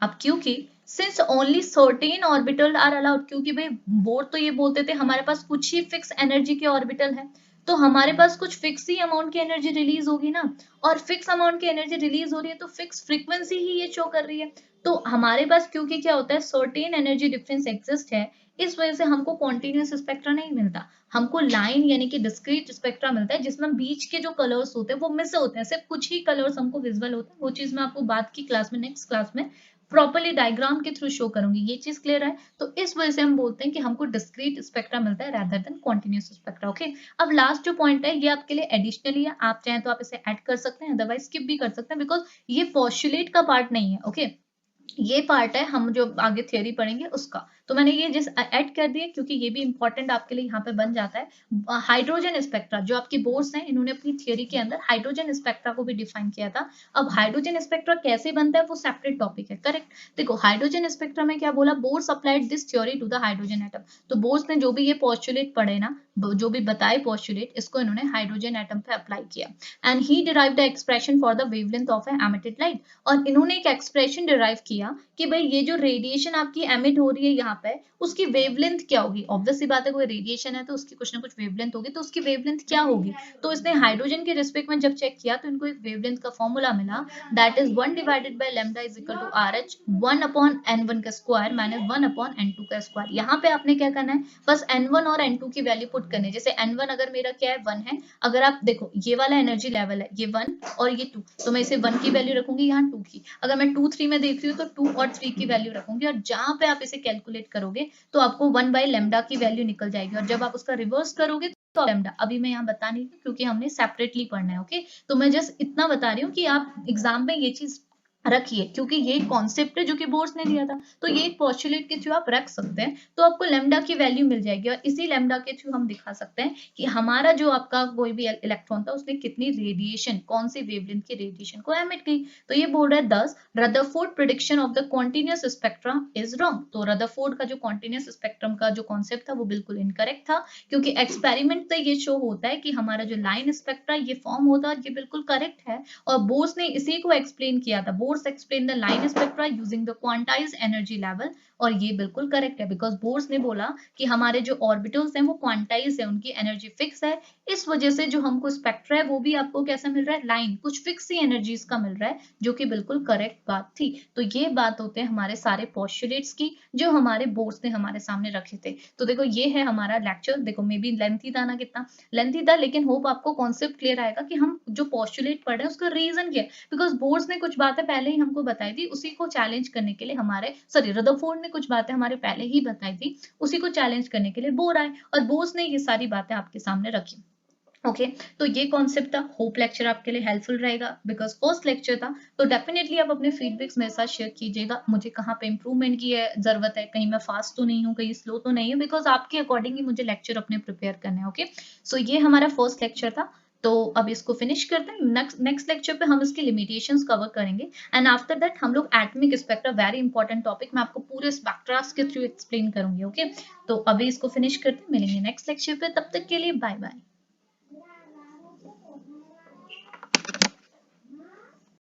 अब क्योंकि since only certain orbital are allowed, क्योंकि भाई बोर्ड तो ये बोलते थे हमारे पास कुछ ही फिक्स एनर्जी के ऑर्बिटल है, तो हमारे पास कुछ फिक्स ही अमाउंट की एनर्जी रिलीज होगी ना, और फिक्स अमाउंट की एनर्जी रिलीज हो रही है तो फिक्स फ्रीक्वेंसी ही ये शो कर रही है। तो हमारे पास क्योंकि क्या होता है, सर्टेन एनर्जी डिफरेंस एग्जिस्ट है, इस वजह से हमको कॉन्टिन्यूअस स्पेक्ट्रा नहीं मिलता, हमको लाइन यानी कि डिस्क्रीट स्पेक्ट्रा मिलता है, जिसमें बीच के जो कलर्स होते हैं वो मिस होते हैं, सिर्फ कुछ ही कलर्स हमको विजिबल होते हैं। वो चीज मैं आपको बाद की क्लास में, नेक्स्ट क्लास में प्रॉपर्ली डायग्राम के थ्रू शो करूंगी। ये चीज क्लियर है, तो इस वजह से हम बोलते हैं कि हमको डिस्क्रीट स्पेक्ट्रा मिलता है rather than continuous spectra. Okay, अब लास्ट जो पॉइंट है ये आपके लिए एडिशनली है, आप चाहें तो आप इसे ऐड कर सकते हैं, अदरवाइज स्किप भी कर सकते हैं, बिकॉज ये पोस्टुलेट का पार्ट नहीं है। ओके, ये पार्ट है हम जो आगे थ्योरी पढ़ेंगे उसका। तो मैंने ये जिस ऐड कर दिया क्योंकि ये भी इंपॉर्टेंट आपके लिए यहाँ पे बन जाता है। हाइड्रोजन स्पेक्ट्रा जो आपकी बोर्स हैं, इन्होंने अपनी थियोरी के अंदर हाइड्रोजन स्पेक्ट्रा को भी डिफाइन किया था। अब हाइड्रोजन स्पेक्ट्रा कैसे बनता है वो सेपरेट टॉपिक है, करेक्ट। देखो हाइड्रोजन स्पेक्ट्रा में क्या बोला, Bohr's applied this theory to the hydrogen atom. तो बोर्स ने जो भी ये पोस्टुलेट पढ़े ना, जो भी बताए पोस्टुलेट, इसको इन्होंने हाइड्रोजन एटम पे अप्लाई किया। And he derived the expression for the wavelength of emitted light. और इन्होंने एक एक्सप्रेशन डिराइव किया कि भाई ये जो रेडिएशन आपकी एमिट हो रही है यहाँ पे, उसकी वेवलेंथ क्या होगी। ऑब्वियस सी बात है, कोई रेडिएशन है तो उसकी कुछ ना कुछ वेवलेंथ होगी, तो उसकी वेवलेंथ क्या होगी। तो इसने हाइड्रोजन के रिस्पेक्ट में जब चेक किया तो इनको एक वेवलेंथ का फॉर्मूला मिला, that is 1 divided by lambda is equal to RH 1 upon n1 का स्क्वायर माइनस 1 अपॉन n2 का स्क्वायर। यहाँ पे आपने क्या करना है, बस n1 और n2 की वैल्यू पुट करनी है। जैसे n1 अगर मेरा क्या है 1 है, अगर आप देखो ये वाला एनर्जी लेवल है, ये 1 और ये 2, तो मैं इसे 1 की वैल्यू रखूंगी, यहाँ 2 की। अगर मैं 2 3 में देख रही हूँ तो 2 और 3 की वैल्यू रखूंगी, और जहां पे आप इसे कैलकुलेट करोगे तो आपको 1 बाय लैम्डा की वैल्यू निकल जाएगी। और जब आप उसका रिवर्स करोगे तो लैम्डा, अभी मैं यहाँ बता नहीं रही क्योंकि हमने सेपरेटली पढ़ना है, ओके। तो मैं जस्ट इतना बता रही हूँ कि आप एग्जाम में ये चीज रखिए, क्योंकि ये कॉन्सेप्ट है जो कि बोर्ड्स ने दिया था, तो ये एक पोस्टुलेट के थ्रू आप रख सकते हैं, तो आपको लैम्डा की वैल्यू मिल जाएगी। और इसी लैम्डा के थ्रू हम दिखा सकते हैं कि हमारा जो आपका कोई भी इलेक्ट्रॉन था उसने कितनी रेडिएशन, कौन सी वेवलेंथ की रेडिएशन को एमिट की। तो ये बोल रहा है 10 Rutherford prediction of the continuous spectrum is wrong. तो रदरफोर्ड का जो कॉन्टिन्यूअस स्पेक्ट्रम का जो कॉन्सेप्ट था वो बिल्कुल इनकरेक्ट था, क्योंकि एक्सपेरिमेंट से ये शो होता है कि हमारा जो लाइन स्पेक्ट्रा ये फॉर्म होता है, ये बिल्कुल करेक्ट है। और बोर्स ने इसी को एक्सप्लेन किया था, Bohr's explain the line spectra using the quantized energy level. और ये बिल्कुल करेक्ट है, बिकॉज बोर्स ने बोला कि हमारे जो ऑर्बिटल्स हैं वो क्वांटाइज है, उनकी एनर्जी फिक्स है। इस वजह से जो हमको स्पेक्ट्रा है वो भी आपको कैसा मिल रहा है, लाइन, कुछ फिक्स ही एनर्जीज का मिल रहा है, जो कि बिल्कुल करेक्ट बात थी। तो ये बात होते हैं हमारे सारे पोस्टुलेट्स की, जो हमारे बोर्स ने हमारे सामने रखे थे। तो देखो ये है हमारा लेक्चर। देखो मे बी लेंथी था ना, कितना लेंथी था, लेकिन होप आपको कॉन्सेप्ट क्लियर आएगा कि हम जो पोस्टुलेट पढ़ रहे हैं उसका रीजन क्या है। बिकॉज बोर्ड्स ने कुछ बातें पहले ही हमको बताई थी, उसी को चैलेंज करने के लिए हमारे, सॉरी, रदरफोर्ड ने कुछ बातें हमारे पहले ही बताई थी, उसी को चैलेंज करने के लिए बोर आए, और बोर्स ने ये सारी बातें आपके सामने रखी। ओके तो ये कॉन्सेप्ट था। होप लेक्चर आपके लिए हेल्पफुल रहेगा, बिकॉज फर्स्ट लेक्चर था। तो डेफिनेटली आप अपने फीडबैक्स मेरे साथ शेयर कीजिएगा, मुझे कहाँ पे इंप्रूवमेंट की है जरूरत है, कहीं मैं फास्ट तो नहीं हूँ, कहीं स्लो तो नहीं हूँ, बिकॉज आपके अकॉर्डिंग ही मुझे लेक्चर अपने प्रिपेयर करने हैं। ओके सो ये हमारा फर्स्ट लेक्चर था। तो अब इसको फिनिश करते हैं। नेक्स्ट लेक्चर पे हम इसकी लिमिटेशंस कवर करेंगे, एंड आफ्टर दैट हम लोग atomic spectra, very important topic, मैं आपको पूरे स्पेक्ट्रास के थ्रू एक्सप्लेन करूंगी। ओके तो अभी इसको फिनिश करते हैं, मिलेंगे नेक्स्ट लेक्चर पे, तब तक के लिए बाय बाय।